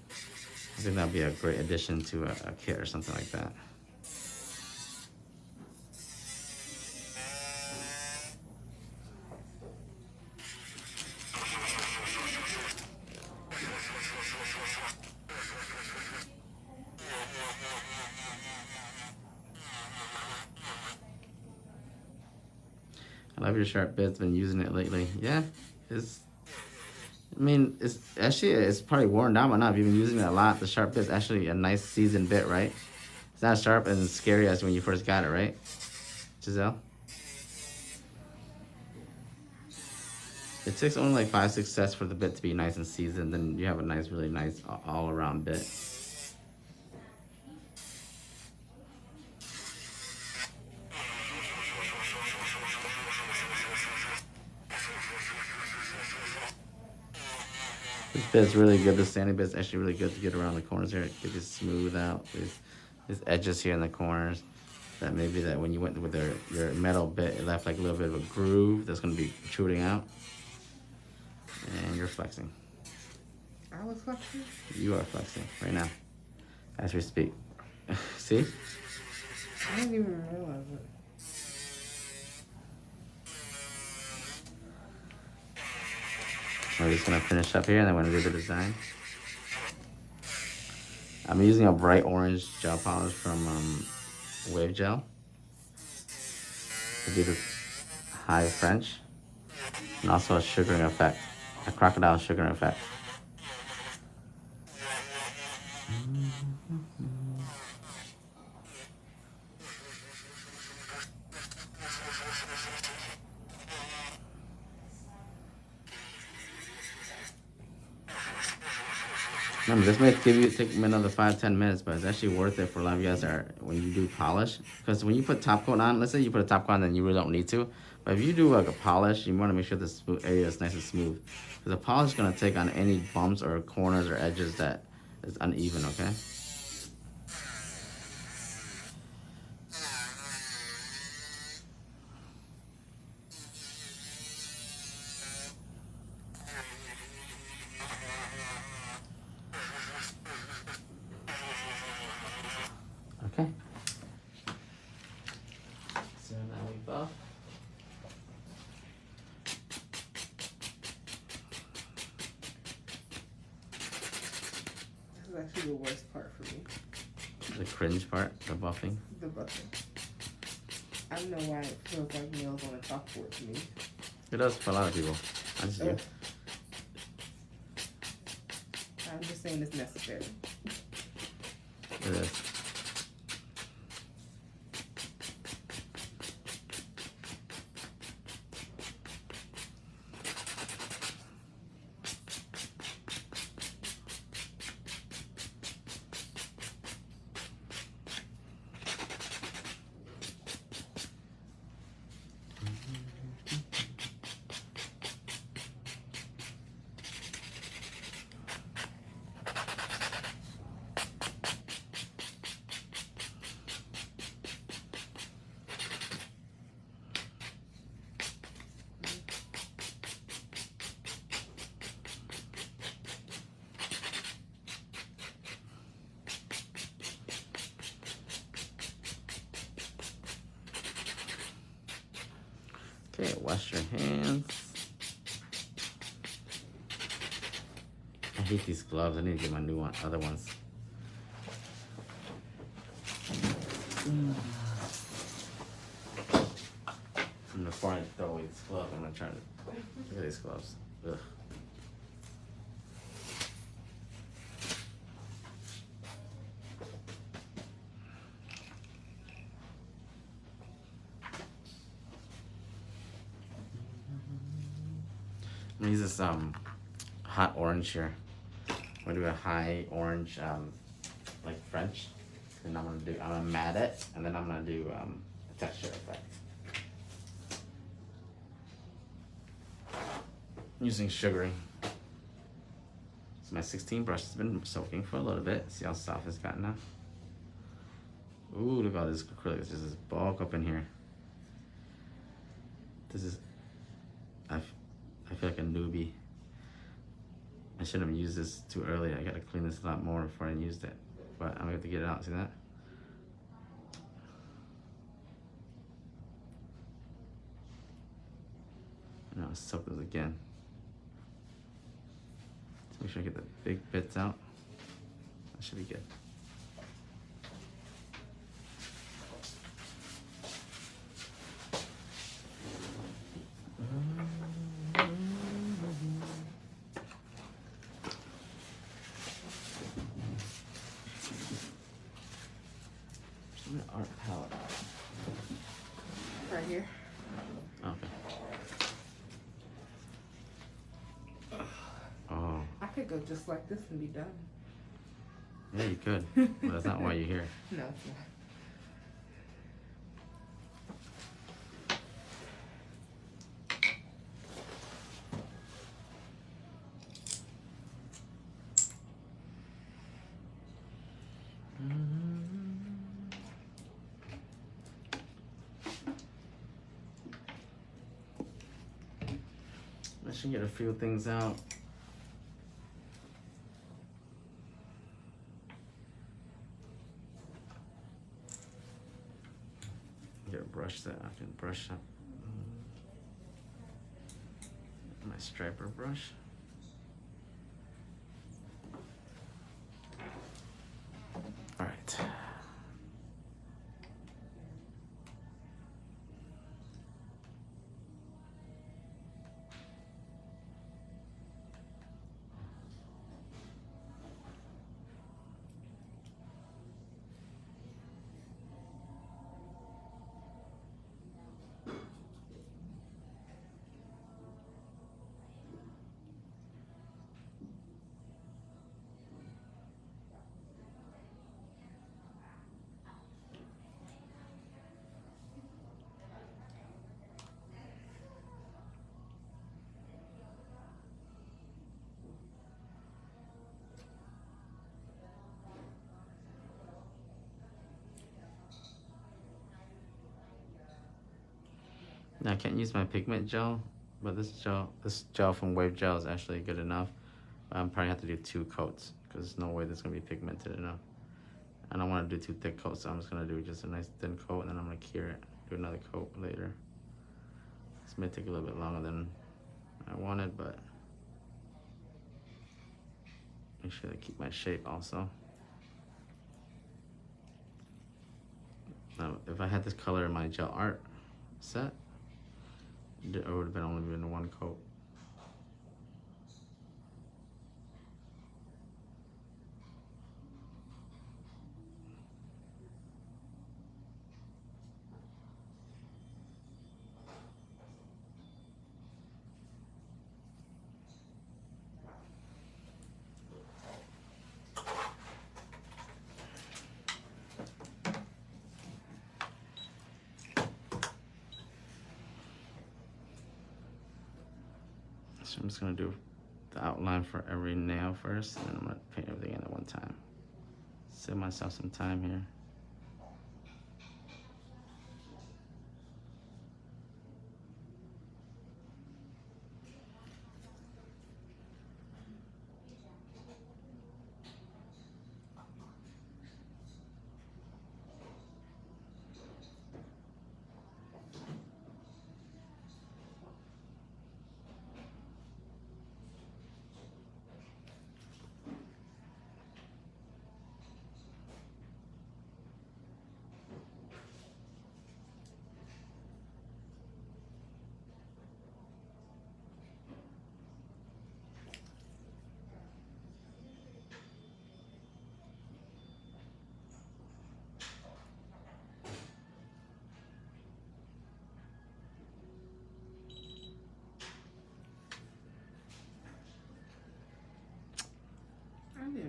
I think that'd be a great addition to a kit or something like that. I love your sharp bits. Been using it lately. Yeah, it's probably worn down, but now if you've been using it a lot, the sharp bit's actually a nice seasoned bit, right? It's not sharp and scary as when you first got it, right, Giselle? It takes only like 5-6 sets for the bit to be nice and seasoned, then you have a really nice all-around bit. This bit's really good. This sanding bit's actually really good to get around the corners here. Get this smooth out. These edges here in the corners. That maybe that when you went with your metal bit, it left like a little bit of a groove that's gonna be protruding out. And you're flexing. I was flexing? You are flexing right now, as we speak. See? I didn't even realize it. We're just gonna finish up here and then we're gonna do the design. I'm using a bright orange gel polish from Wave Gel to do the high French, and also a sugaring effect, a crocodile sugaring effect. Remember, this may take another 5-10 minutes, but it's actually worth it for a lot of you guys when you do polish. Because when you put top coat on, let's say you put a top coat on, then you really don't need to. But if you do like a polish, you want to make sure the area is nice and smooth. Because the polish is going to take on any bumps or corners or edges that is uneven, okay? Okay. So now we buff. This is actually the worst part for me. The cringe part, the buffing. The buffing. I don't know why it feels like nails on a chalkboard to me. It does for a lot of people. I just do. I'm just saying it's necessary. It is. Okay, wash your hands. I hate these gloves. I need to get my new other ones. And before I throw away these gloves, I'm gonna try to look at these gloves. Ugh. I'm gonna use this hot orange here. I'm gonna do a high orange, like French. And I'm gonna matte it, and then I'm gonna do a texture effect. I'm using sugary. So my 16 brush has been soaking for a little bit. See how soft it's gotten now? Ooh, look at all this acrylic. There's this bulk up in here. This is, I feel like a newbie. I shouldn't have used this too early. I gotta clean this a lot more before I used it. But I'm gonna have to get it out, see that? And I'll soak this again. So make sure I get the big bits out. That should be good. Art palette. Right here. Okay. Oh. I could go just like this and be done. Yeah, you could. But that's not why you're here. No, it's not. I should get a few things out. Get a brush that I can brush up. My striper brush. All right. Now I can't use my pigment gel, but this gel from Wave Gel is actually good enough. I'm probably have to do 2 coats because there's no way this is gonna be pigmented enough. I don't want to do 2 thick coats, so I'm just gonna do just a nice thin coat, and then I'm gonna cure it. Do another coat later. This may take a little bit longer than I wanted, but make sure to keep my shape also. Now, if I had this color in my gel art set, it would have been only been 1 coat. So I'm just gonna do the outline for every nail first, and then I'm gonna paint everything in at one time. Save myself some time here.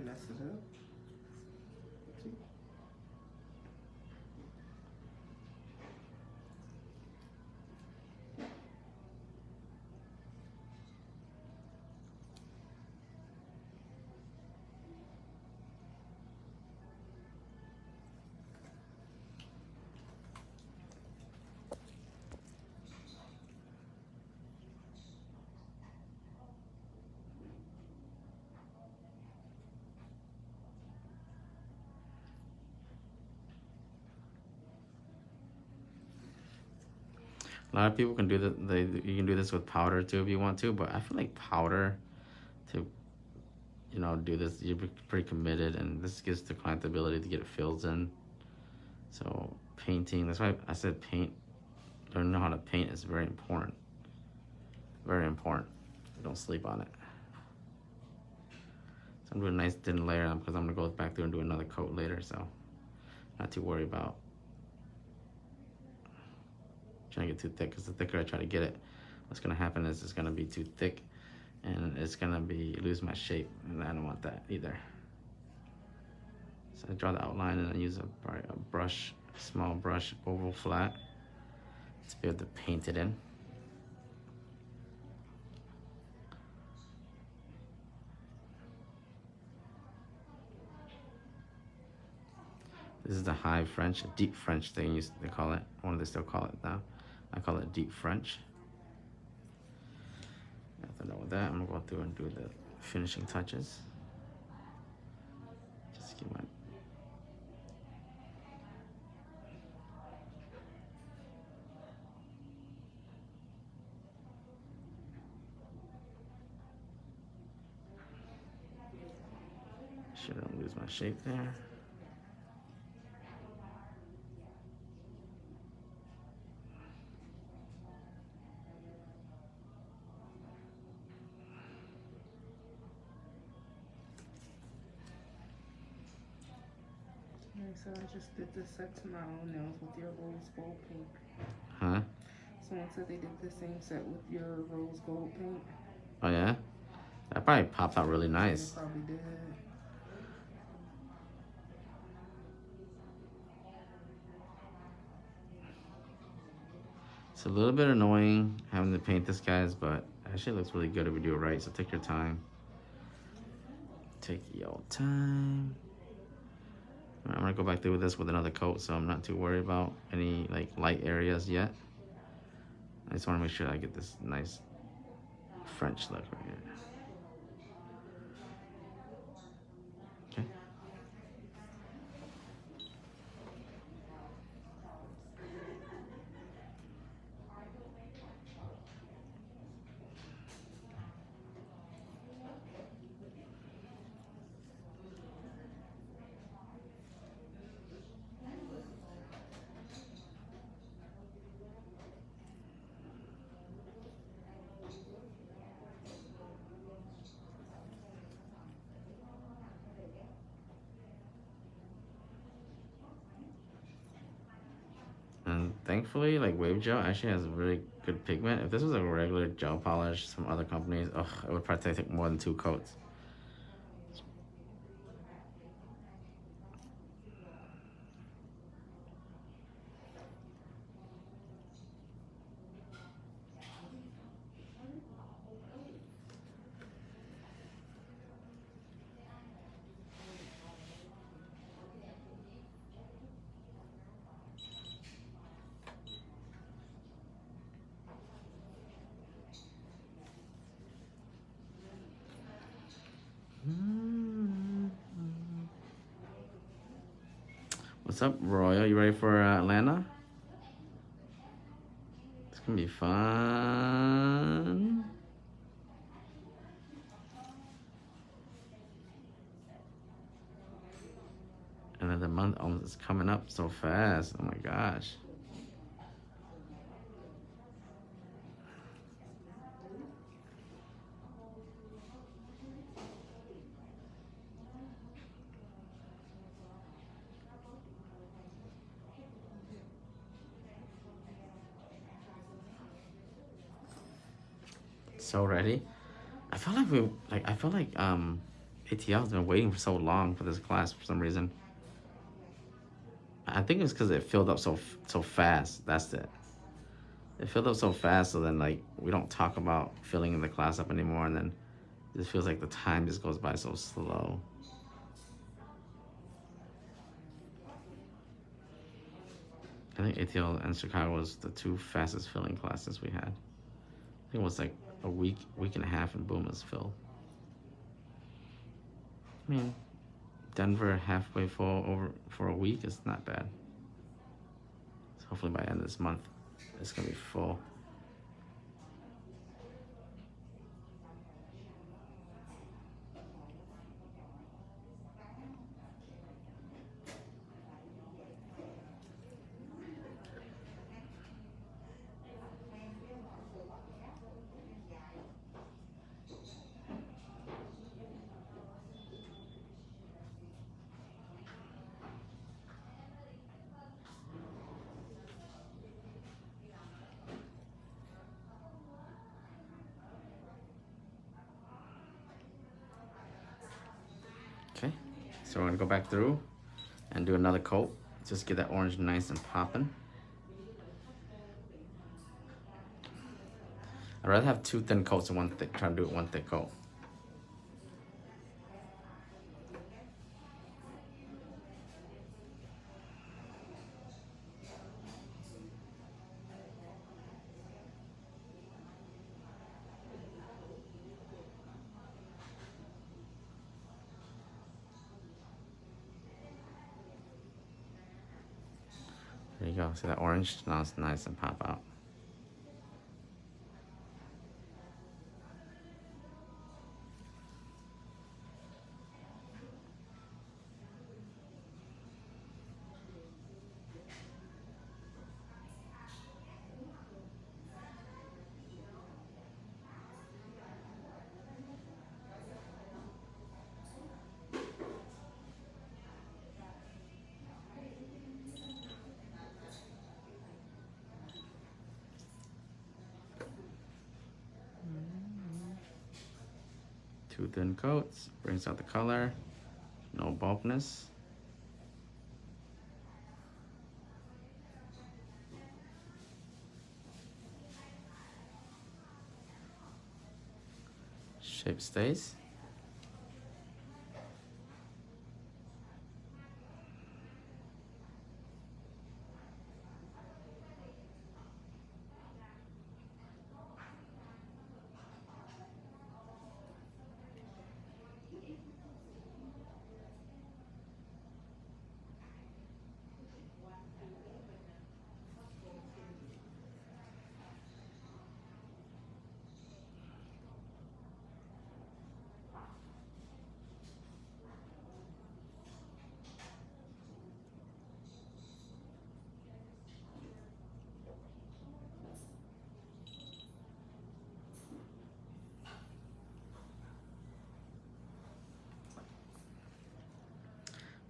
mess it up. See? A lot of people can do that. You can do this with powder too if you want to, but I feel like powder to, do this, you're pretty committed, and this gives the client the ability to get fills in. So painting, that's why I said paint. Learning how to paint is very important. Very important. Don't sleep on it. So I'm doing a nice thin layer because I'm gonna go back through and do another coat later. So not too worried about trying to get too thick, because the thicker I try to get it, what's gonna happen is it's gonna be too thick and it's gonna lose my shape, and I don't want that either. So I draw the outline and I use a brush, small brush, oval flat, to be able to paint it in. This is the high French, deep French they call it. Or they still call it now. I call it deep French. After done with that, I'm gonna go through and do the finishing touches. Just give my shouldn't lose my shape there. So I just did the set to my own nails with your rose gold paint. Huh? Someone said they did the same set with your rose gold paint. Oh yeah? That probably popped out really nice. They probably did. It's a little bit annoying having to paint this, guys, but actually looks really good if we do it right. So take your time. Take your time. I'm gonna go back through with this with another coat, so I'm not too worried about any light areas yet. I just want to make sure I get this nice French look right here. Okay. And thankfully, Wave Gel actually has a really good pigment. If this was a regular gel polish, some other companies, it would probably take more than 2 coats. What's up, Royal? You ready for Atlanta? It's gonna be fun. And then the month is coming up so fast. Oh my gosh. So ready. I feel like ATL's been waiting for so long for this class for some reason. I think it's because it filled up so fast. That's it. It filled up so fast, so then like we don't talk about filling the class up anymore, and then it just feels like the time just goes by so slow. I think ATL and Chicago was the two fastest filling classes we had. I think it was like a week and a half, and boom, it's filled. I mean, Denver halfway full over for a week is not bad. So hopefully by the end of this month, it's gonna be full. Okay, so we're gonna go back through and do another coat. Just get that orange nice and popping. I'd rather have two thin coats and one thick, try to do it one thick coat. There you go, see that orange? Now it's nice and pop out. Two thin coats, brings out the color, no bulkness. Shape stays.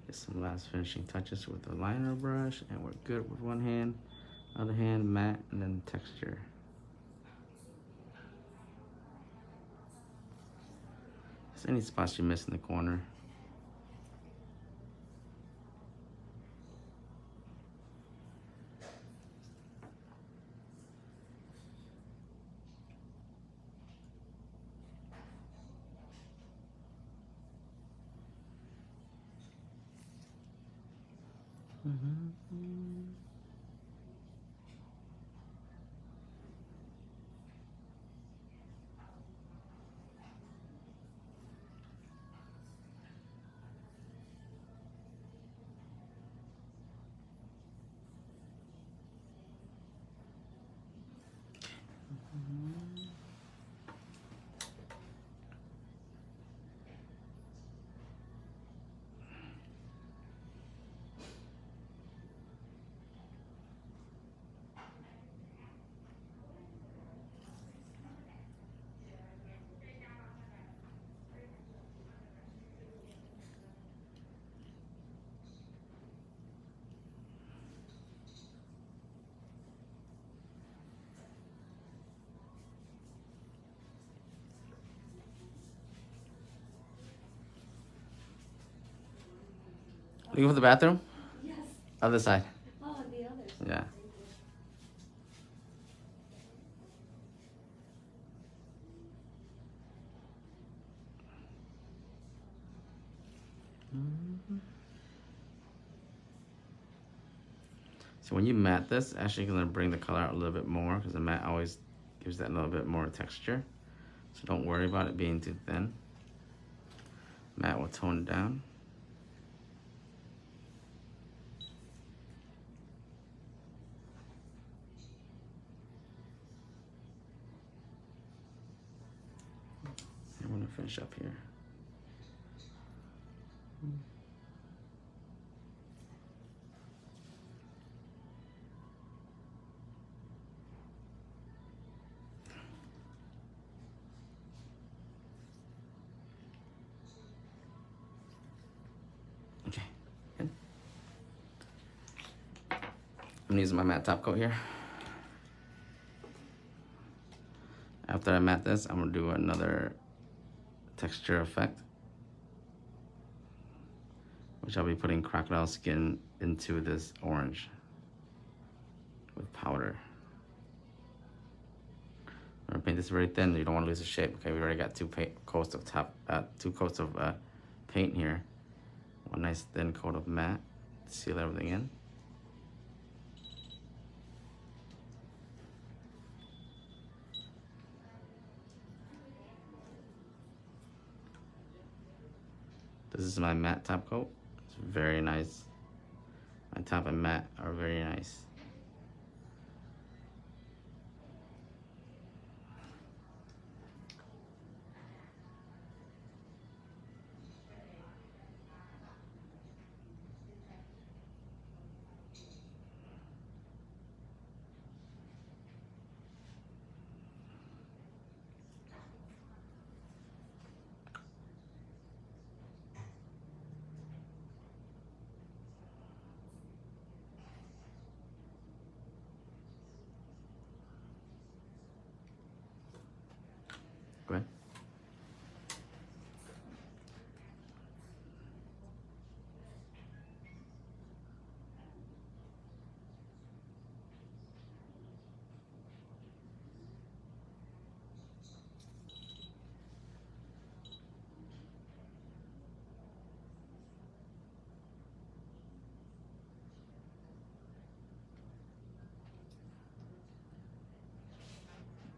Get some last finishing touches with the liner brush, and we're good with one hand. Other hand, matte, and then texture. Is there any spots you miss in the corner? You go to the bathroom? Yes. Other side. Oh, the others. Yeah. So when you matte this, actually gonna bring the color out a little bit more because the matte always gives that little bit more texture. So don't worry about it being too thin. Matte will tone it down. I'm gonna finish up here. Okay, good. I'm using my matte top coat here. After I matte this, I'm gonna do another texture effect, which I'll be putting crocodile skin into this orange with powder. I'm gonna paint this very thin. You don't want to lose the shape. Okay, we already got two coats of paint here. One nice thin coat of matte to seal everything in. This is my matte top coat. It's very nice. My top and matte are very nice. Go ahead.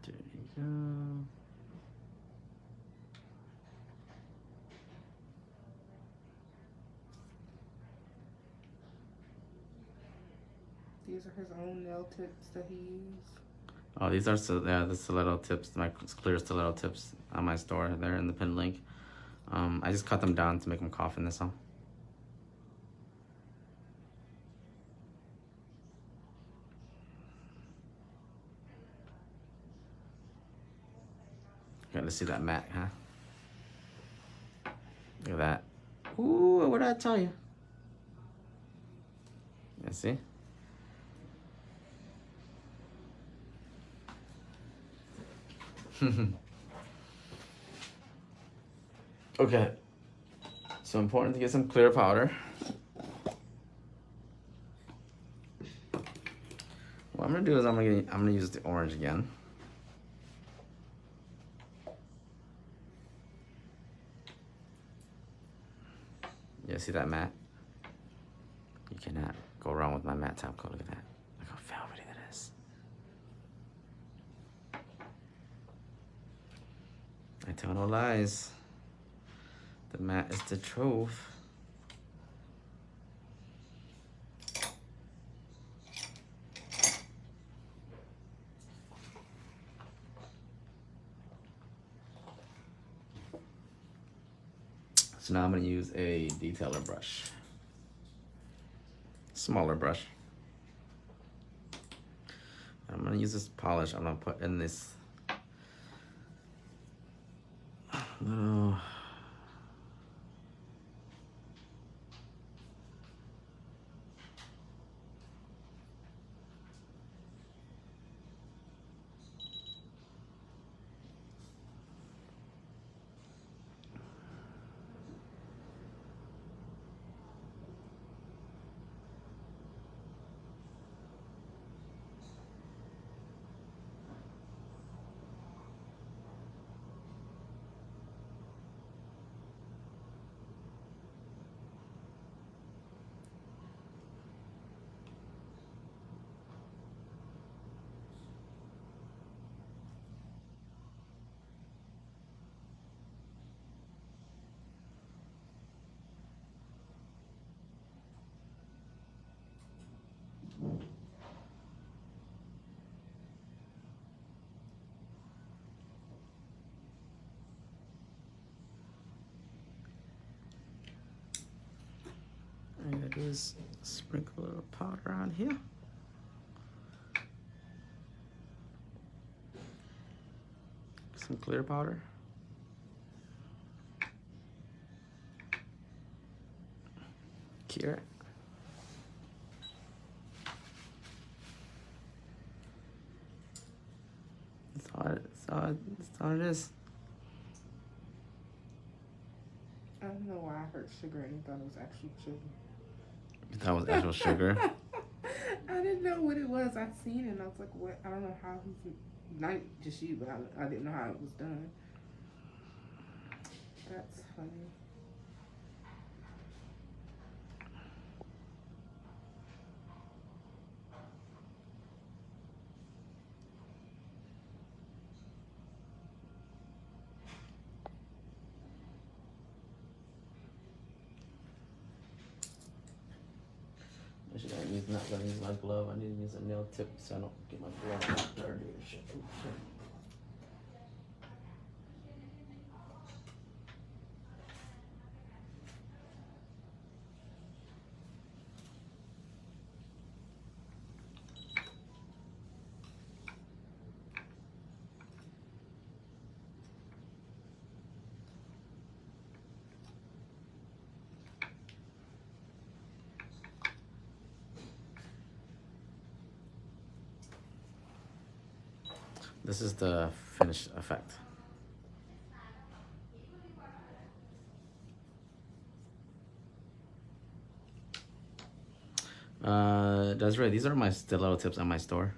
There you go. These are his own nail tips that he used. Oh, these are the stiletto tips, my clear stiletto tips on my store. They're in the pinned link. I just cut them down to make them coffin this all. Okay, let's see that matte, huh? Look at that. Ooh, what did I tell you? Yeah, see? Okay. So important to get some clear powder. What I'm gonna do is I'm gonna use the orange again. Yeah, see that matte? You cannot go wrong with my matte top coat. Look at that. Look how velvety that is. I tell no lies. The matte is the truth. So now I'm gonna use a detailer brush. Smaller brush. I'm gonna use this polish. I'm gonna put in this little All I gotta do is sprinkle a little powder on here. Some clear powder. Cure it. That's all it is. I don't know why I heard sugar and thought it was actual sugar. You thought it was actual sugar? I didn't know what it was. I seen it and I was like, what? I don't know how he's not just you, but I didn't know how it was done. That's funny. Not gonna use my glove. I need to use a nail tip so I don't get my glove dirty and shit. Oh, shit. This is the finished effect. Desiree, these are my stiletto tips on my store.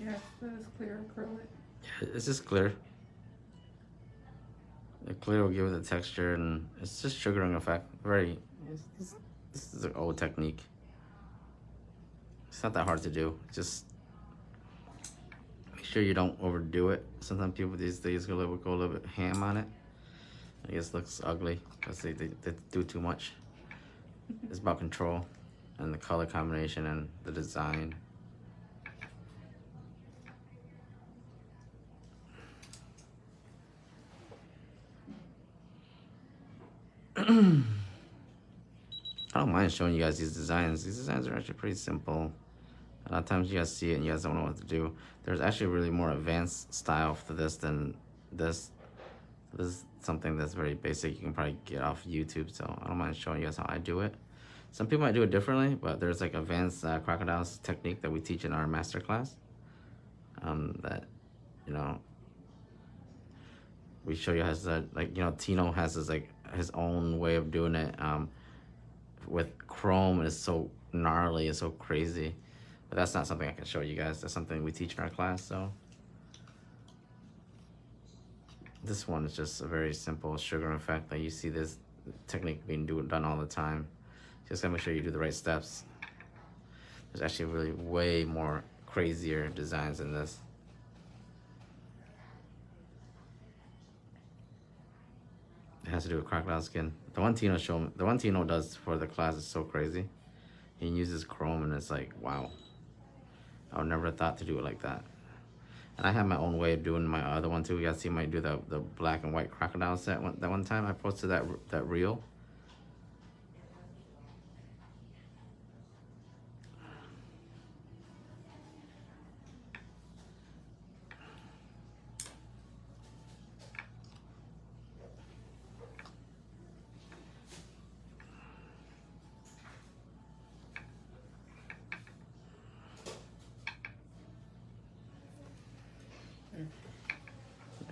Yes, that is clear acrylic. Yeah, it's just clear. The clear will give it the texture, and it's just sugaring effect. This is an old technique. It's not that hard to do. Just make sure you don't overdo it. Sometimes people these days go a little bit ham on it. I guess it looks ugly because they do too much. It's about control and the color combination and the design. I don't mind showing you guys these designs. These designs are actually pretty simple. A lot of times you guys see it and you guys don't know what to do. There's actually really more advanced style for this than this. This is something that's very basic. You can probably get off YouTube, so I don't mind showing you guys how I do it. Some people might do it differently, but there's like advanced crocodiles technique that we teach in our master class. That, you know, we show you how to, like, you know, Tino has his own way of doing it. With chrome, it's so gnarly, it's so crazy. But that's not something I can show you guys. That's something we teach in our class. So this one is just a very simple sugar effect. Like, you see this technique being done all the time. Just gotta make sure you do the right steps. There's actually really way more crazier designs than this. It has to do with crocodile skin. The one Tino does for the class is so crazy. He uses chrome and it's like, wow. I would never have thought to do it like that. And I have my own way of doing my other one too. You guys see me do the black and white crocodile set that one time. I posted that reel.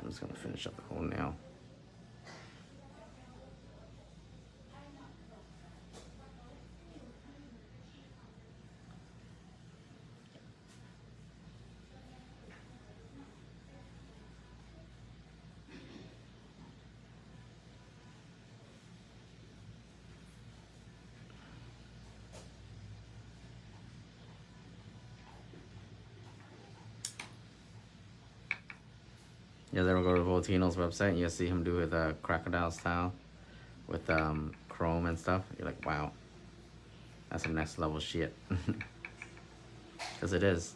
I'm just gonna finish up the whole nail. You guys ever go to Voltino's website and you see him do the crocodile style with chrome and stuff? You're like, wow, that's some next level shit. Because it is.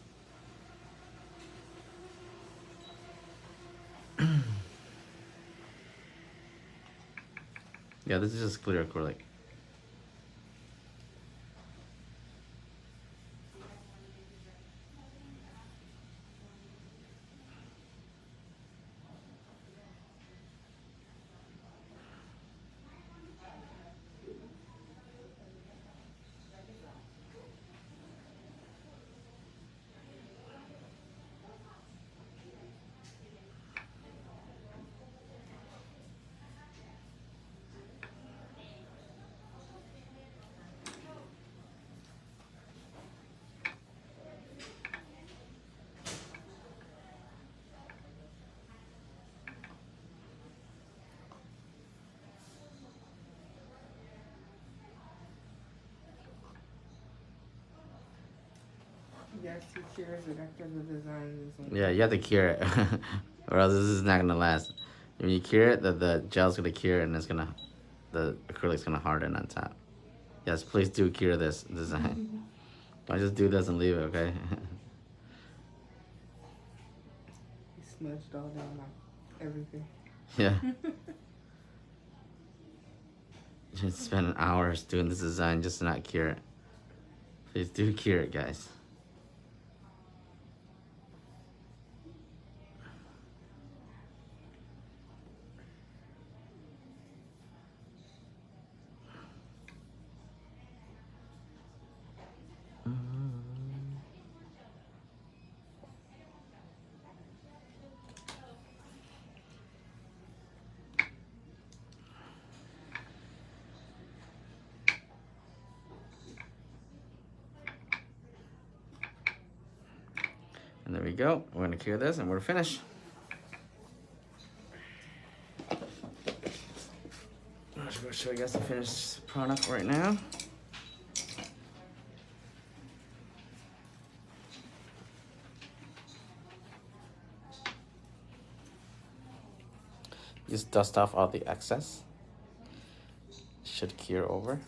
Yeah, this is just clear acrylic. Yes, he cures it after the design is. Yeah, you have to cure it, or else this is not gonna last. When you cure it, the gel's gonna cure and the acrylic's gonna harden on top. Yes, please do cure this design. Don't just do this and leave it, okay? He smudged all down my everything. Yeah. Just spend hours doing this design just to not cure it. Please do cure it, guys. And there we go. We're gonna cure this and we're finished. I'm just gonna show you guys the finished product right now. Just dust off all the excess. Should cure over.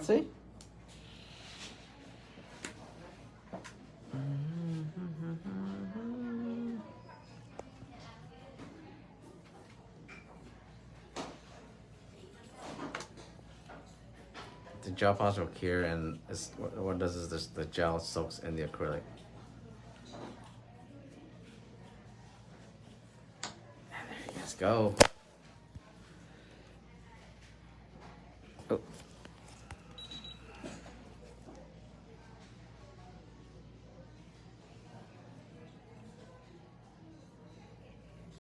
See? The gel polish will cure, and what it does is the gel soaks in the acrylic. And there you guys go.